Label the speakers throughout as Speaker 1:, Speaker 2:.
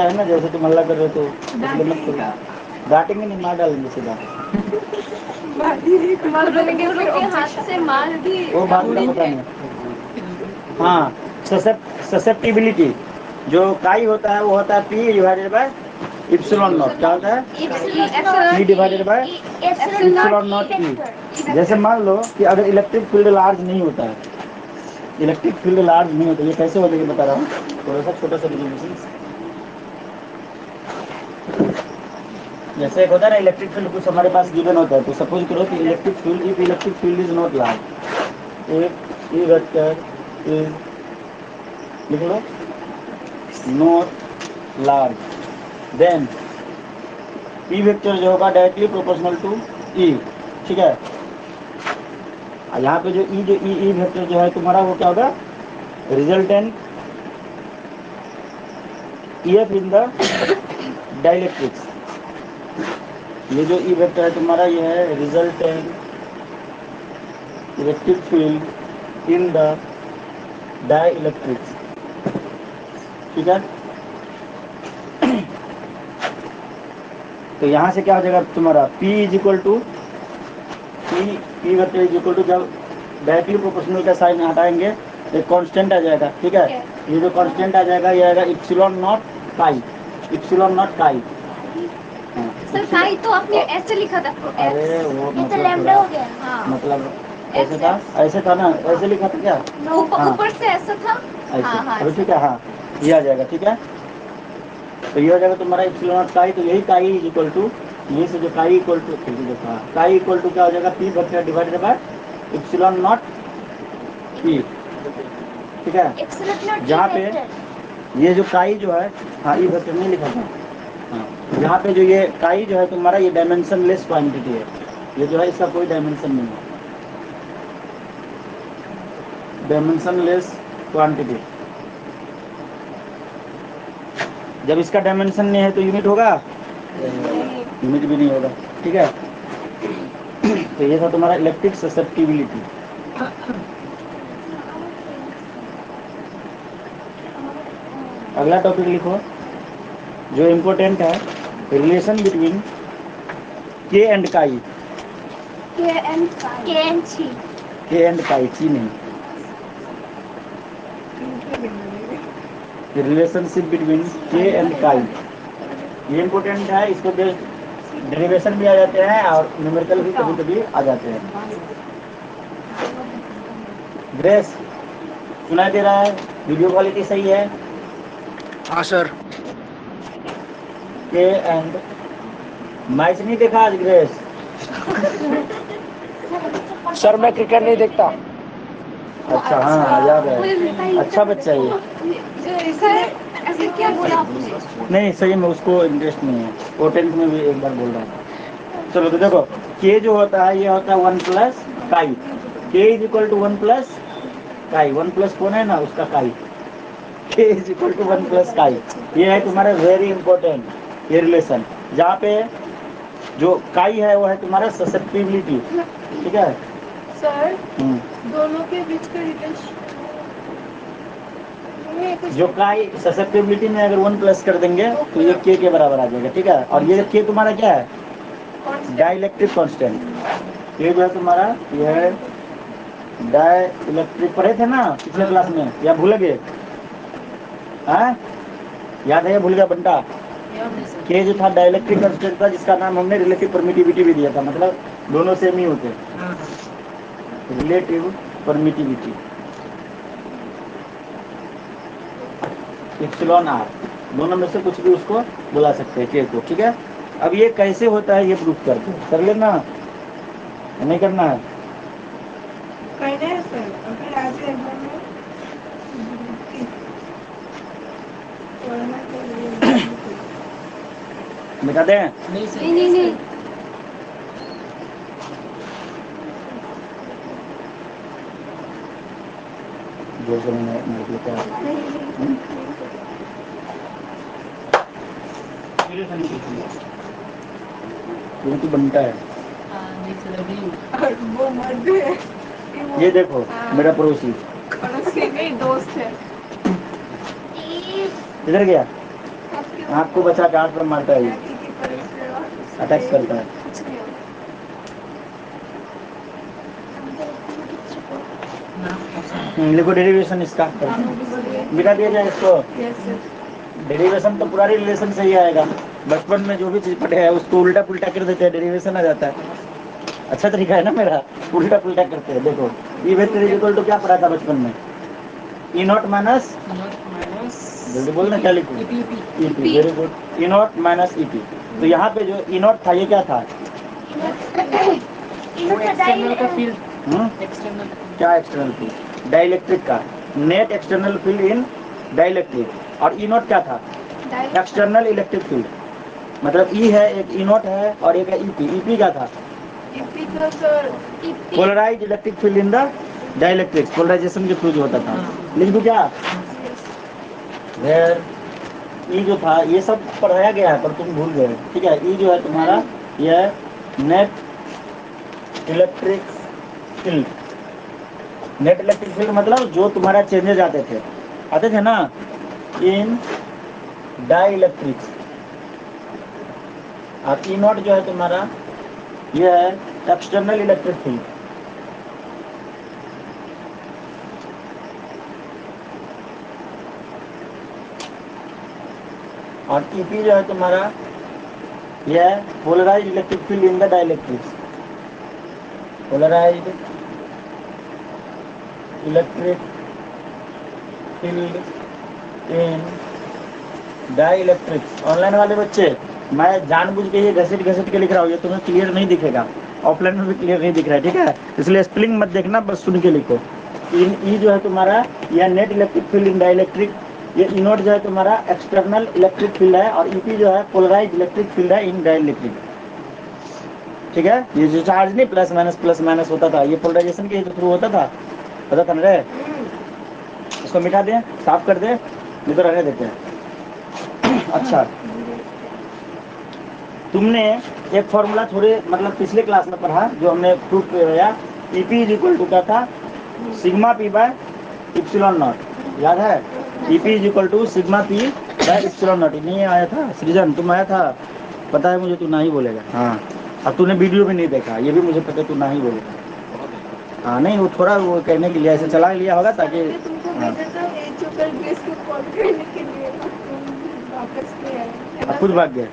Speaker 1: है ना, जैसे तुम हल्ला कर रहे हो तो इसलिए मत करो। डांटेंगे नहीं, मार डालेंगे सीधा।
Speaker 2: हाथ से मार दी
Speaker 1: वो बात का पता नहीं। हाँ, ससेप्टिबिलिटी जो काई होता है वो होता है P divided by epsilon naught. क्या होता है? P divided by epsilon naught E. जैसे मान लो कि अगर इलेक्ट्रिक फील्ड लार्ज नहीं होता है, इलेक्ट्रिक फील्ड लार्ज नहीं होता, ये कैसे हो जाएगा बता रहा हूँ, थोड़ा सा छोटा सा रिजोल्यूशन। जैसे एक होता है ना इलेक्ट्रिक फील्ड कुछ हमारे पास गिवन होता है, तो सपोज करो कि electric field is not large, if E vector is, लिख लो, not large, then P vector जो होगा डायरेक्टली प्रोपोर्शनल टू ई। ठीक है, यहाँ पे जो ई वेक्टर जो है तुम्हारा वो क्या होगा, resultant EF in the dielectrics. ये जो ई वेक्टर है तुम्हारा ये है resultant electric field in the dielectrics. ठीक है, तो यहाँ से क्या हो जाएगा तुम्हारा P is equal to P vector is equal to, जब डायरेक्टली प्रोपोर्शनल का साइन हटाएंगे एक कांस्टेंट आ जाएगा। ठीक है, ये जो कांस्टेंट आ जाएगा ये आएगा इप्सिलॉन नॉट काई, इप्सिलॉन नॉट काई।
Speaker 2: सर काई तो आपने ऐसे लिखा था।
Speaker 1: अरे वो
Speaker 2: ये तो लैम्डा हो गया। हाँ,
Speaker 1: मतलब ऐसे था ना, ऐसे लिखा था क्या?
Speaker 2: ऊपर से ऐसा था।
Speaker 1: ऐसे, अभी ठीक है, हाँ ये आ जाएगा। ठीक है, तो ये हो जाएगा तुम्हारा इप्सिलॉन नॉट काई, तो यही काई इज इक्वल टू, यही से जो काई इक्वल टू, काई इक्वल टू क्या हो जाएगा, P vector divided by epsilon naught P. ठीक है, जहाँ पे ये जो काई जो है, हाँ ई वेक्टर नहीं लिखा था, हाँ यहाँ पे जो ये काई जो है तुम्हारा ये डायमेंशन लेस क्वांटिटी है, ये जो है इसका कोई डायमेंशन नहीं है, डायमेंशन लेस क्वांटिटी। जब इसका डायमेंशन नहीं है तो यूनिट होगा, यूनिट भी नहीं होगा। ठीक है, तो ये था तुम्हारा इलेक्ट्रिक ससेप्टिबिलिटी। अगला टॉपिक लिखो जो इम्पोर्टेंट है, रिलेशन बिटवीन के एंड काई। के एंड काई, ची नहीं, रिलेशनशिप बिटवीन के एंड काई, ये इम्पोर्टेंट है। इसको डेरिवेशन भी आ जाते हैं और न्यूमेरिकल भी कभी कभी आ जाते हैं। ग्रेस सुनाई दे रहा है? वीडियो क्वालिटी सही है?
Speaker 3: हाँ सर।
Speaker 1: के एंड मैच नहीं देखा आज ग्रेस?
Speaker 3: सर मैं क्रिकेट नहीं देखता।
Speaker 1: अच्छा, हाँ याद है, अच्छा बच्चा ये।
Speaker 2: ऐसे क्या बोला आपने?
Speaker 1: नहीं सही में उसको इंटरेस्ट नहीं है, वो 10th में भी एक बार बोल रहा था। चलो तो देखो, के जो होता है ये होता है 1 प्लस काई, के is equal to 1 plus chi, 1 plus कौन है ना उसका काई, के is equal to 1 plus chi. ये है तुम्हारा वेरी इंपॉर्टेंट ये रिलेशन, जहाँ पे जो काई है वो है तुम्हारा ससेप्टिबिलिटी। ठीक है
Speaker 4: सर, दोनों के बीच का रिलेशन
Speaker 1: जो काई ससेप्टिबिलिटी में अगर 1 प्लस कर देंगे तो ये के बराबर आ जाएगा। ठीक है, और ये के तुम्हारा क्या है, डाइलेक्ट्रिक कांस्टेंट। ये जो है तुम्हारा ये है डाइलेक्ट्रिक, पढ़े थे ना पिछले क्लास में या भूल गए? याद है या भूल गया बंटा? के जो था डाइलेक्ट्रिक कांस्टेंट था, जिसका नाम हमने रिलेटिव परमिटिविटी भी दिया था, मतलब दोनों सेम ही होते हैं, रिलेटिव परमिटिविटी इप्सिलॉन आर, दोनों में से कुछ भी उसको बुला सकते हैं के को। ठीक है, अब ये कैसे होता है ये प्रूफ करते हैं, कर लेना, नहीं करना है? बता दें?
Speaker 2: नहीं।
Speaker 1: जो मेरे को तो बनता है।
Speaker 4: वो मर्द है।
Speaker 1: ये देखो मेरा पड़ोसी
Speaker 4: नहीं, दोस्त है।
Speaker 1: इधर गया,
Speaker 4: आपके
Speaker 1: आँख को बचा के आँख पर मारता है, अटैक करता है। लिखो डेरिवेशन इसका, मिटा दिया जाए इसको। डेरिवेशन तो पूरा रिलेशन से ही आएगा। बचपन में जो भी चीज पढ़े है उसको उल्टा पुल्टा कर देते हैं, डेरिवेशन आ जाता है। अच्छा तरीका है ना मेरा, उल्टा पुल्टा करते हैं। देखो E vector is equal to क्या पढ़ा था बचपन में, ई नॉट माइनस, जल्दी बोलना क्या लिखूं, ईपी। वेरी गुड, ई नॉट माइनस ईपी। तो यहाँ पे जो ई नॉट था ये क्या था,
Speaker 3: एक्सटर्नल का फील्ड,
Speaker 1: क्या एक्सटर्नल फील्ड, डाइलेक्ट्रिक का net external field in dielectric. और ई नॉट क्या था, एक्सटर्नल इलेक्ट्रिक फील्ड। मतलब ई है एक, ई नॉट है और एक है ईपी। ईपी क्या था, polarise electric field in the dielectric, polarisation के थ्रू जो होता था। लिख दूं क्या, वेयर ई जो था ये सब पढ़ाया गया है पर तुम भूल गए, ठीक है। ई जो है तुम्हारा ये है net electric field. Net electric field मतलब जो तुम्हारा चेंजेज आते थे ना इन डाई इलेक्ट्रिक। और ई नॉट जो है तुम्हारा ये है एक्सटर्नल इलेक्ट्रिक फील्ड। और ईपी जो है तुम्हारा यह है polarise electric field in the dielectric. Polarise electric field in dielectric. Online वाले बच्चे मैं जानबूझ के ये घसीट घसीट के लिख रहा हूँ, ये तुम्हें क्लियर नहीं दिखेगा, ऑफलाइन में भी क्लियर नहीं दिख रहा है, ठीक है। इसलिए स्पेलिंग मत देखना, बस सुन के लिखो। ई जो है तुम्हारा यह net electric field in dielectric. ये ई नॉट जो है तुम्हारा एक्सटर्नल इलेक्ट्रिक फील्ड है और ईपी जो है पोलराइज इलेक्ट्रिक फील्ड है इन डाइलेक्ट्रिक, ठीक है। ये जो चार्ज नहीं प्लस माइनस होता था, ये पोलराइजेशन के थ्रू होता था, पता था ना रे। इसको मिटा दें, साफ कर दे, नहीं तो रहने देते हैं। अच्छा, तुमने एक फॉर्मूला थोड़े मतलब पिछले क्लास में पढ़ा जो हमने प्रूफ किया, ईपी इज इक्वल टू क्या था, sigma P by epsilon naught, याद है। EP is equal to sigma P by epsilon naught. नहीं आया था सृजन, तुम आया था, पता है मुझे, तू ना ही बोलेगा। हाँ, अब तूने वीडियो भी नहीं देखा, ये भी मुझे पता है, तू ना ही बोलेगा। हाँ नहीं, वो थोड़ा वो कहने के लिए ऐसे चला लिया होगा ताकि हाँ। खुद भाग गए,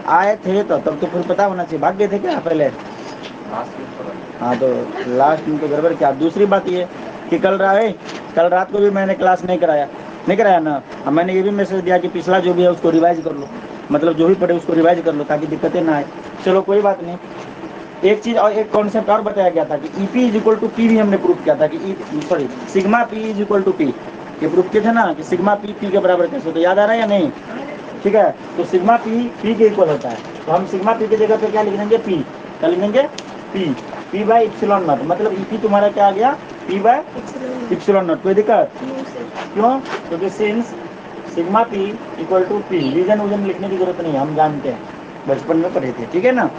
Speaker 1: आए थे तो तब तो फिर पता होना चाहिए, भाग गए थे क्या पहले। हाँ तो लास्ट में तो गड़बड़ क्या। दूसरी बात ये कि कल रात को भी मैंने क्लास नहीं कराया ना। अब मैंने ये भी मैसेज दिया कि पिछला जो भी है उसको रिवाइज कर लो, मतलब जो भी पढ़े उसको रिवाइज कर लो ताकि दिक्कतें ना आए। चलो कोई बात नहीं। एक चीज और एक कॉन्सेप्ट और बताया गया था कि EP is equal to P भी हमने प्रूफ किया था कि sigma P is equal to P, ये प्रूफ किए थे ना कि सिग्मा पी पी के बराबर कैसे होता है, याद आ रहा है या नहीं, ठीक है। तो सिग्मा पी के इक्वल होता है, तो हम सिग्मा पी की जगह पे क्या लिख देंगे, पी, क्या लिखेंगे, पी बाई इप्सिलॉन नॉट। मतलब ईपी तुम्हारा क्या आ गया, पी बाय इप्सिलॉन नॉट। कोई दिक्कत क्यों, क्योंकि since sigma P equal to P, reason लिखने की जरूरत नहीं, हम जानते हैं, बचपन में पढ़े थे, ठीक है ना।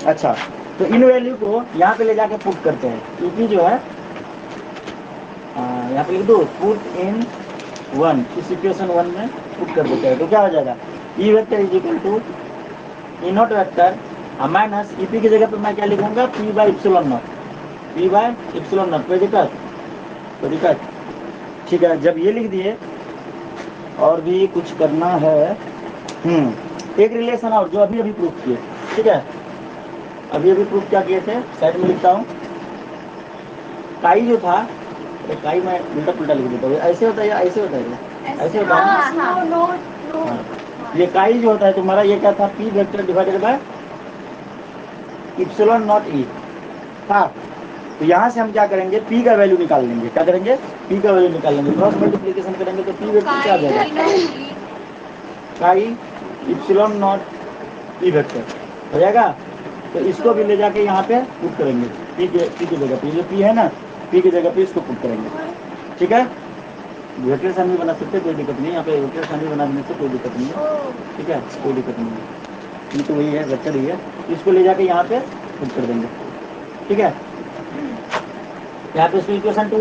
Speaker 1: अच्छा, तो इन वैल्यू को यहाँ पे ले जाके पुट करते हैं। ईपी जो है यहाँ पे लिख दो, पुट इन 1, इस इक्वेशन 1 में पुट कर देते हैं, तो क्या हो जाएगा, E vector is equal to E naught vector minus EP की जगह पे मैं क्या लिखूंगा, P by epsilon naught, P by epsilon naught. कोई दिक्कत, ठीक है। जब ये लिख दिए और भी कुछ करना है, एक रिलेशन और जो अभी प्रूफ किए, ठीक है। अभी प्रूफ क्या किए थे, साइड में लिखता हूँ। काई जो था, काई मैं उल्टा पुल्टा लिख देता हूँ, ऐसे होता है या ऐसे होता है, ऐसे होता है। ये काई जो होता है तुम्हारा, ये क्या था, P vector divided by epsilon naught E था। तो यहाँ से हम क्या करेंगे, पी का वैल्यू निकाल लेंगे। क्या करेंगे, पी का वैल्यू निकाल लेंगे, क्रॉस मल्टीप्लिकेशन करेंगे तो पी वेक्टर क्या आ जाएगा, काई इप्सिलॉन नॉट ई वेक्टर हो जाएगा। तो इसको भी ले जाके यहाँ पे पुट करेंगे, पी की जगह पे, जो पी है ना, पी की जगह पे इसको पुट करेंगे, ठीक है। वेक्टर साइन भी बना सकते, कोई दिक्कत नहीं, यहाँ पे वेक्टर साइन भी बनाने से कोई दिक्कत नहीं है, ठीक है, कोई दिक्कत नहीं है। ये तो वही है, वेक्टर ही है, इसको ले जाके यहाँ पे पुट कर देंगे, ठीक है। यहाँ पे इसको इक्वेशन 2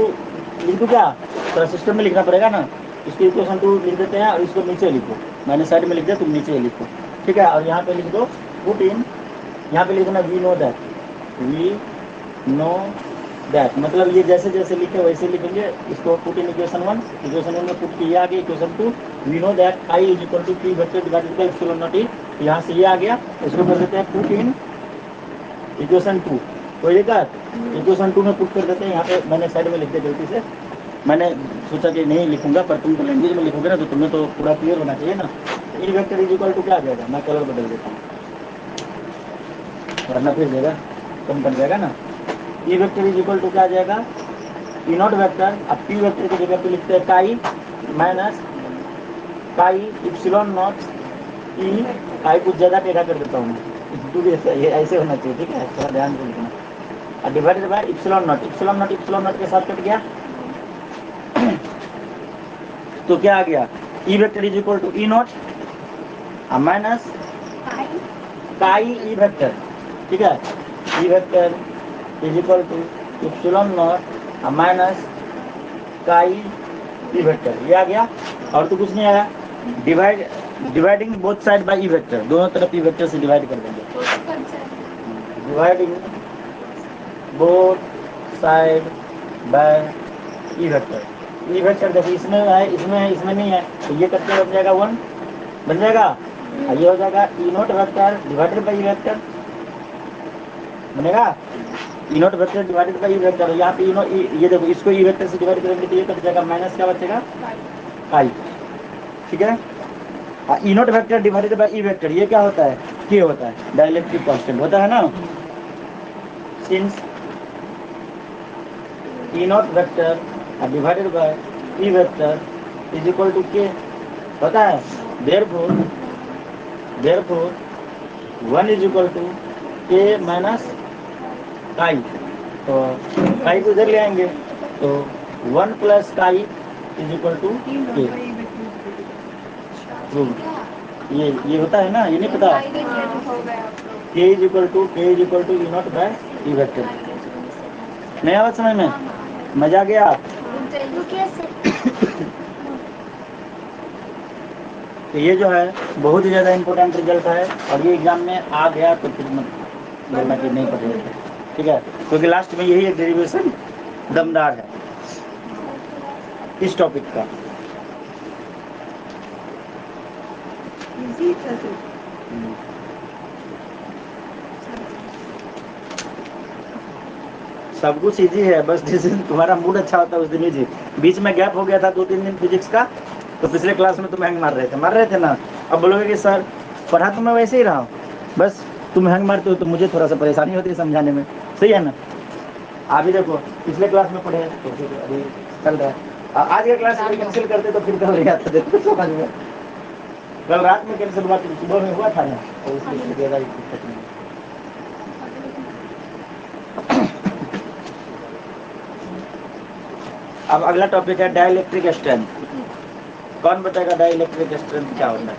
Speaker 1: लिख दूँ क्या, थोड़ा सिस्टम में लिखना पड़ेगा ना। इसको इक्वेशन 2 लिख देते हैं और इसको नीचे लिखो, मैंने साइड में लिख दिया, तुम नीचे लिखो, ठीक है। और यहाँ पे लिख दो पुट इन, यहाँ पे लिख देना we know that, we know that, मतलब ये जैसे जैसे लिखे वैसे लिखेंगे। इसको पुट इन इक्वेशन 1, इक्वेशन 1 में पुट किया, आगे equation 2, we know that I is equal to P vector divided by epsilon naught E, यहाँ से ये आ गया। इसको कर देते हैं पुट इन इक्वेशन 2, तो ये क्या इक्वेशन 2 में पुट कर देते हैं। यहाँ पे मैंने साइड में लिख दिया गलती से, मैंने सोचा कि नहीं लिखूंगा, पर तुम तो लैंग्वेज में लिखोगे ना, तो तुम्हें तो पूरा क्लियर होना चाहिए ना। E vector is equal to क्या आ जाएगा, मैं कलर बदल देता हूँ वरना फिर जगह कम बन जाएगा ना। E vector is equal to क्या आ जाएगा, ई नॉट वेक्टर, अब पी वेक्टर की जगह पे लिखते हैं काई माइनस काई इप्सिलॉन नॉट ई, काई कुछ ज़्यादा टेढ़ा कर देता हूँ मैं, भी ऐसे होना चाहिए, ठीक है, थोड़ा ध्यान से लिखना। और divided by epsilon naught, epsilon naught epsilon naught के साथ कट गया तो क्या आ गया, E vector is equal to E naught minus chi E vector, ठीक है, E vector is equal to epsilon naught minus chi E vector, ये आ गया। और तो कुछ नहीं आया, dividing both side by E vector, दोनों तरफ ई वेक्टर से डिवाइड कर देंगे, dividing both side by E vector. E vector देखो इसमें है, इसमें है, इसमें नहीं है, तो ये करके बन जाएगा 1 बन जाएगा, और ये हो जाएगा E naught vector divided by E vector बनेगा, E naught vector divided by E vector. यहाँ पे ये देखो, इसको ई वेक्टर से डिवाइड करेंगे तो ये कट जाएगा, माइनस क्या बचेगा आई, ठीक है। E naught vector divided by E vector, ये क्या होता है, के होता है, डाइलेक्ट्रिक कांस्टेंट होता है ना। Since E naught vector divided by E vector is equal to K होता है, therefore 1 is equal to K minus chi, तो काई को इधर ले आएंगे, तो 1 plus chi is equal to के, ये होता है ना, ये नहीं पता, K is equal to E naught by E vector. नहीं आवाज समझ में, मजा गया। तो ये जो है बहुत ही ज़्यादा इम्पोर्टेंट रिजल्ट है, और ये एग्जाम में आ गया तो फिर मत बोलना कि नहीं पढ़े, ठीक है, क्योंकि लास्ट में यही एक डेरिवेशन दमदार है इस टॉपिक का। सब कुछ इजी है, बस जिस दिन तुम्हारा मूड अच्छा होता है उस दिन इजी। बीच में गैप हो गया था 2-3 दिन फिजिक्स का, तो पिछले क्लास में तुम हैंग मार रहे थे ना। अब बोलोगे कि सर पढ़ा तो मैं वैसे ही रहा हूँ, बस तुम हैंग मारते हो तो मुझे थोड़ा सा परेशानी होती है समझाने में, सही है ना। अभी देखो पिछले क्लास में पढ़े तो फिर अभी चल रहा है, आज का क्लास कैंसिल करते तो फिर कल नहीं आता, देखो समझ में, कल रात में कैंसिल हुआ तो सुबह में हुआ था ना, तो इसलिए ज़्यादा दिक्कत नहीं। अब अगला टॉपिक है डाइलेक्ट्रिक स्ट्रेंथ। कौन बताएगा डाइलेक्ट्रिक स्ट्रेंथ क्या होता है?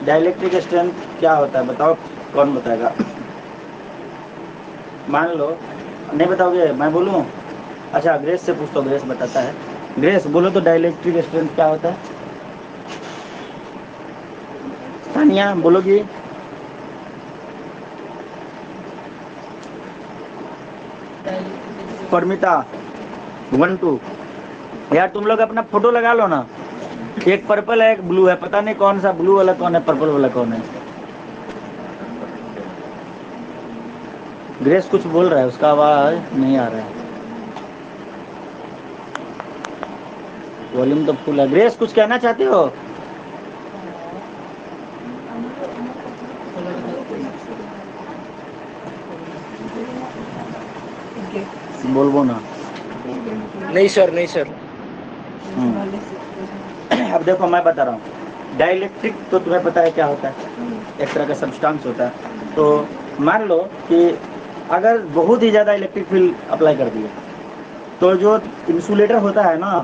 Speaker 1: डाइलेक्ट्रिक स्ट्रेंथ क्या होता है बताओ, कौन बताएगा? मान लो नहीं बताओगे, मैं बोलूं? अच्छा ग्रेस से पूछता हूँ, ग्रेस बताता है। ग्रेस बोलो तो डाइलेक्ट्रिक स्ट्रेंथ क्या होता है? तानिया बोलोगी? परमिता 1 2 यार तुम लोग अपना फोटो लगा लो ना, एक पर्पल है एक ब्लू है, पता नहीं कौन सा ब्लू वाला कौन है पर्पल वाला कौन है। ग्रेस कुछ बोल रहा है, उसका आवाज नहीं आ रहा है, वॉल्यूम तो फुल है। ग्रेस कुछ कहना चाहते हो? बोलबो ना।
Speaker 3: नहीं सर, नहीं सर।
Speaker 1: अब देखो मैं बता रहा हूँ, डाइलेक्ट्रिक तो तुम्हें पता है क्या होता है, एक तरह का सब्सटेंस होता है। तो मान लो कि अगर बहुत ही ज़्यादा इलेक्ट्रिक फील्ड अप्लाई कर दिए तो जो इंसुलेटर होता है ना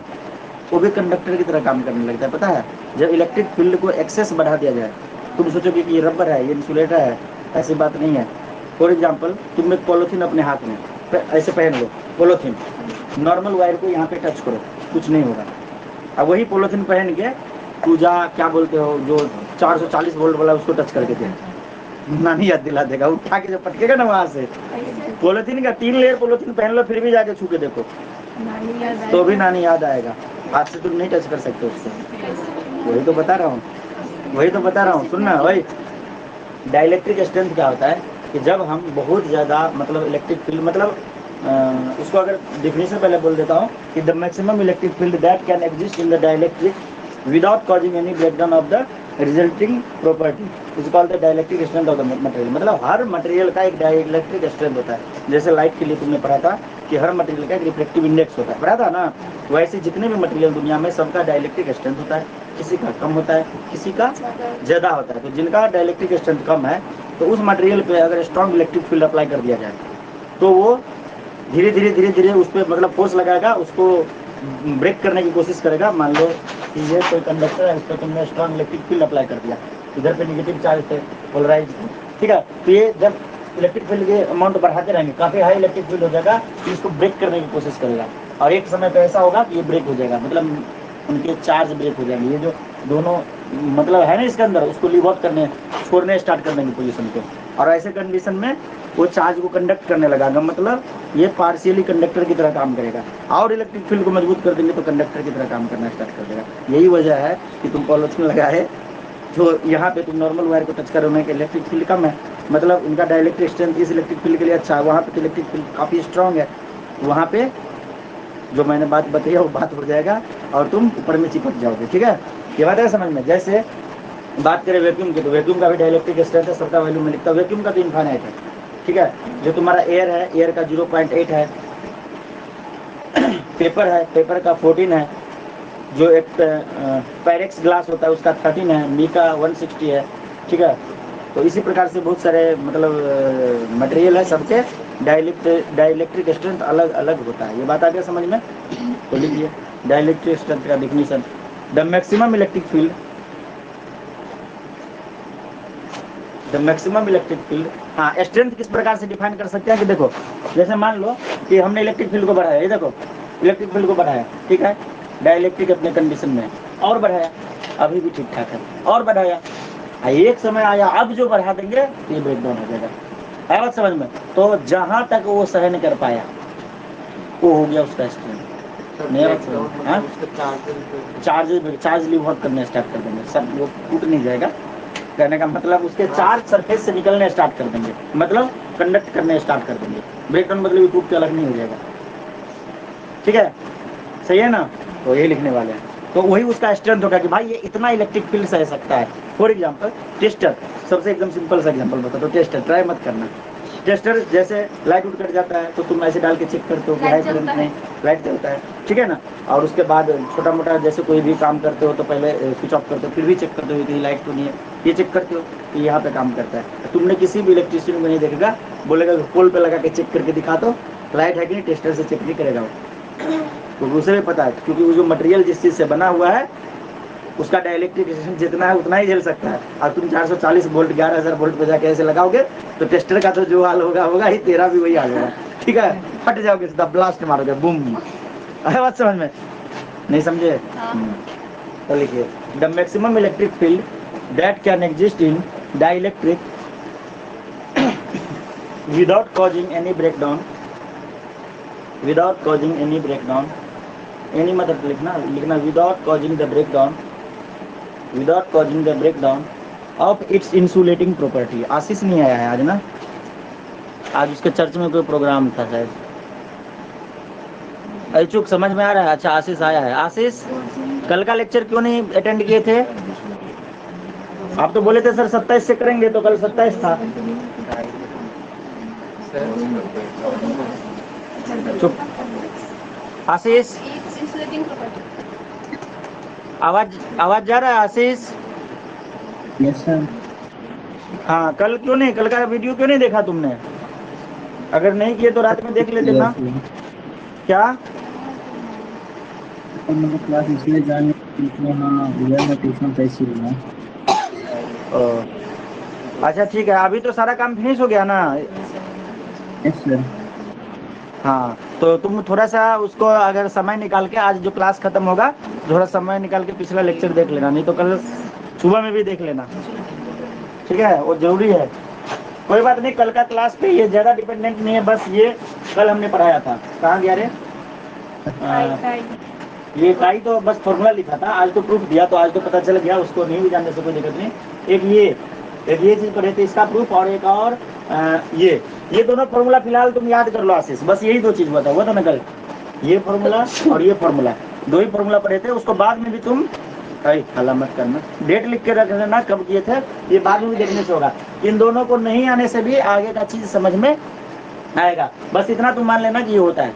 Speaker 1: वो भी कंडक्टर की तरह काम करने लगता है, पता है। जब इलेक्ट्रिक फील्ड को एक्सेस बढ़ा दिया जाए, तुम सोचोगे कि ये रबर है, ये इंसुलेटर है, ऐसी बात नहीं है। फॉर एग्जाम्पल तुम एक पॉलिथीन अपने हाथ में ऐसे पहन लो, पॉलिथीन, नॉर्मल वायर को यहाँ पे टच करो, कुछ नहीं होगा। अब वही पॉलिथीन पहन के तू जा, क्या बोलते हो, जो 440 वोल्ट वाला उसको टच करके दे, नानी याद दिला देगा, उठा के जब पटकेगा ना वहां से। पॉलिथीन का 3 लेयर पॉलिथीन पहन लो, फिर भी जाके छू के देखो तो भी नानी याद आएगा। हाथ से तुम नहीं टच कर सकते उसको। वही तो बता रहा हूँ, सुनना भाई। डाइलेक्ट्रिक स्ट्रेंथ क्या होता है कि जब हम बहुत ज़्यादा मतलब इलेक्ट्रिक फील्ड मतलब उसको अगर डिफिनेशन पहले बोल देता हूँ कि the maximum electric field that can exist in the dielectric without causing any breakdown of the resulting property is called the dielectric strength of the material. मतलब हर मटेरियल का एक डाइलेक्ट्रिक स्ट्रेंथ होता है। जैसे लाइट के लिए तुमने पढ़ा था कि हर मटेरियल का एक रिफ्लेक्टिव इंडेक्स होता है, पढ़ा था ना। वैसे जितने भी मटेरियल दुनिया में सबका डाइलेक्ट्रिक स्ट्रेंथ होता है, किसी का कम होता है, किसी का ज़्यादा होता है। तो जिनका डाइलेक्ट्रिक स्ट्रेंथ कम है तो उस मटेरियल पे अगर स्ट्रॉन्ग इलेक्ट्रिक फील्ड अप्लाई कर दिया जाए तो वो धीरे धीरे उस पर मतलब फोर्स लगाएगा, उसको ब्रेक करने की कोशिश करेगा। मान लो कि ये कोई कंडक्टर है, उस पर तुमने स्ट्रॉन्ग इलेक्ट्रिक फील्ड अप्लाई कर दिया, इधर पे नेगेटिव चार्ज थे, पोलराइज, ठीक है। तो ये जब इलेक्ट्रिक फील्ड के अमाउंट बढ़ाते रहेंगे, काफ़ी हाई इलेक्ट्रिक फील्ड हो जाएगा, तो इसको ब्रेक करने की कोशिश करेगा और एक समय पे ऐसा होगा कि ये ब्रेक हो जाएगा, मतलब उनके चार्ज ब्रेक हो जाएंगे। ये जो दोनों मतलब है ना इसके अंदर, उसको लीव आउट करने, छोड़ने स्टार्ट करने की पोजीशन को। और ऐसे कंडीशन में वो चार्ज को कंडक्ट करने लगा, मतलब ये पार्शियली कंडक्टर की तरह काम करेगा। और इलेक्ट्रिक फील्ड को मजबूत कर देंगे तो कंडक्टर की तरह काम करना स्टार्ट कर देगा। यही वजह है कि तुम पॉलिथीन लगाए तो यहाँ पे तुम नॉर्मल वायर को टच करोगे कि इलेक्ट्रिक फील्ड कम है, मतलब उनका डाइलेक्ट्रिक स्ट्रेंथ इस इलेक्ट्रिक फील्ड के लिए अच्छा है, वहाँ पे इलेक्ट्रिक फील्ड काफ़ी स्ट्रॉन्ग है, वहाँ पे जो मैंने बात बताई है वो बात हो जाएगा और तुम ऊपर में चिपक जाओगे। ठीक है, ये बात है समझ में। जैसे बात करें वैक्यूम की, तो वैक्यूम का भी डाइलेक्ट्रिक स्ट्रेंथ है, सबका वैल्यू में लिखता है। वैक्यूम का तो इनफाइनाइट है, ठीक है। जो तुम्हारा एयर है, एयर का 0.8 है, पेपर है, पेपर का 14 है, जो एक पैरेक्स ग्लास होता है उसका 13 है, मीका 160 है, ठीक है। तो इसी प्रकार से बहुत सारे मतलब मटेरियल है, सबके डाइलेक्ट्रिक स्ट्रेंथ अलग अलग होता है। ये बात आ गया समझ में? तो लिखिए डाइलेक्ट्रिक स्ट्रेंथ का definition, the maximum electric field, the maximum electric field. हाँ, स्ट्रेंथ किस प्रकार से डिफाइन कर सकते हैं कि देखो, जैसे मान लो कि हमने इलेक्ट्रिक फील्ड को बढ़ाया, ये देखो इलेक्ट्रिक फील्ड को बढ़ाया, ठीक है, डाइलेक्ट्रिक अपने कंडीशन में, और बढ़ाया, अभी भी ठीक ठाक है, और बढ़ाया, एक समय आया अब जो बढ़ा देंगे ये ब्रेकडाउन हो जाएगा। है बात समझ में? तो जहां तक वो सहन कर पाया वो हो गया उसका स्ट्रेंथ। नहीं बात समझ में? हाँ, चार्ज लीव आउट करने स्टार्ट कर देंगे, सब वो टूट नहीं जाएगा। कहने का मतलब उसके चार्ज सरफेस से निकलने स्टार्ट कर देंगे, मतलब कंडक्ट करने स्टार्ट कर देंगे। ब्रेकडाउन मतलब ये टूट के अलग नहीं हो जाएगा। ठीक है, सही है ना? तो यही लिखने वाले हैं। तो वही उसका स्ट्रेंथ होगा कि भाई ये इतना इलेक्ट्रिक फील्ड सह सकता है। फॉर एग्जांपल टेस्टर, सबसे एकदम सिंपल सा एग्जांपल बता दो। टेस्टर ट्राई मत करना। टेस्टर जैसे लाइट उठ कट जाता है तो तुम ऐसे डाल के चेक करते हो कि हाई करंट नहीं, लाइट चलता है, ठीक है ना। और उसके बाद छोटा मोटा जैसे कोई भी काम करते हो तो पहले स्विच ऑफ करते हो, फिर भी चेक करते हो कि लाइट तो नहीं है, ये चेक करते हो कि यहाँ पे काम करता है। तुमने किसी भी इलेक्ट्रिशियन को नहीं देखेगा, बोलेगा पोल पे लगा के चेक करके दिखा दो लाइट है कि नहीं, टेस्टर से चेक नहीं करेगा वो, तो उसे भी पता है, क्योंकि वो जो मटेरियल जिस चीज़ से बना हुआ है उसका डाइलेक्ट्रिक रेजिस्टेंस जितना है उतना ही झेल सकता है। और तुम 440 वोल्ट 11,000 वोल्ट पे जाके ऐसे लगाओगे तो टेस्टर का तो जो हाल होगा ही, तेरा भी वही हाल होगा। ठीक है, फट जाओगे, सीधा ब्लास्ट मारोगे, बूम। है बात समझ में? नहीं समझे? तो लिखिए the maximum electric field that can exist in dielectric without causing any breakdown, without causing any breakdown, any मतलब लिखना without causing the breakdown, without causing the breakdown of its insulating property. Ashish नहीं आया है आज ना, आज उसके चर्च में कोई प्रोग्राम था शायद। अचूक समझ में आ रहा है? अच्छा आशीष आया है। आशीष कल का लेक्चर क्यों नहीं अटेंड किए थे? आप तो बोले थे सर 27 से करेंगे, तो कल 27 था। चुप। आशीष आवाज जा रहा है? आशीष
Speaker 5: यस सर।
Speaker 1: हाँ, कल क्यों नहीं, कल का वीडियो क्यों नहीं देखा तुमने? अगर नहीं किए तो रात में देख लेते ना। क्या
Speaker 5: मतलब क्लास इसलिए जाने, हाँ, मैं ट्यूशन पैसे लूँगा।
Speaker 1: अच्छा ठीक है, अभी तो सारा काम फिनिश हो गया ना?
Speaker 5: Yes sir.
Speaker 1: हाँ, तो तुम थोड़ा सा उसको अगर समय निकाल के, आज जो क्लास खत्म होगा थोड़ा समय निकाल के पिछला लेक्चर देख लेना, नहीं तो कल सुबह में भी देख लेना, ठीक है? वो जरूरी है। कोई बात नहीं, कल का क्लास पे ये ज़्यादा डिपेंडेंट नहीं है, बस ये कल हमने पढ़ाया था। कहाँ गया रे? ये काई तो बस फॉर्मूला लिखा था, आज तो प्रूफ दिया, तो आज तो पता चल गया, उसको नहीं भी जानने से कोई दिक्कत नहीं। एक ये चीज़ पढ़े थे, इसका प्रूफ, और एक और ये दोनों फॉर्मूला फिलहाल तुम याद कर लो आशीष, बस यही दो चीज़ बताओ, था ना कल? ये फॉर्मूला और ये फॉर्मूला, दो ही फॉर्मूला पढ़े थे। उसको बाद में भी तुम हल्ला मत करना, डेट लिख के रख लेना कब किए थे, ये बाद में भी देखने से होगा। इन दोनों को नहीं आने से भी आगे का चीज़ समझ में आएगा, बस इतना तुम मान लेना कि ये होता है।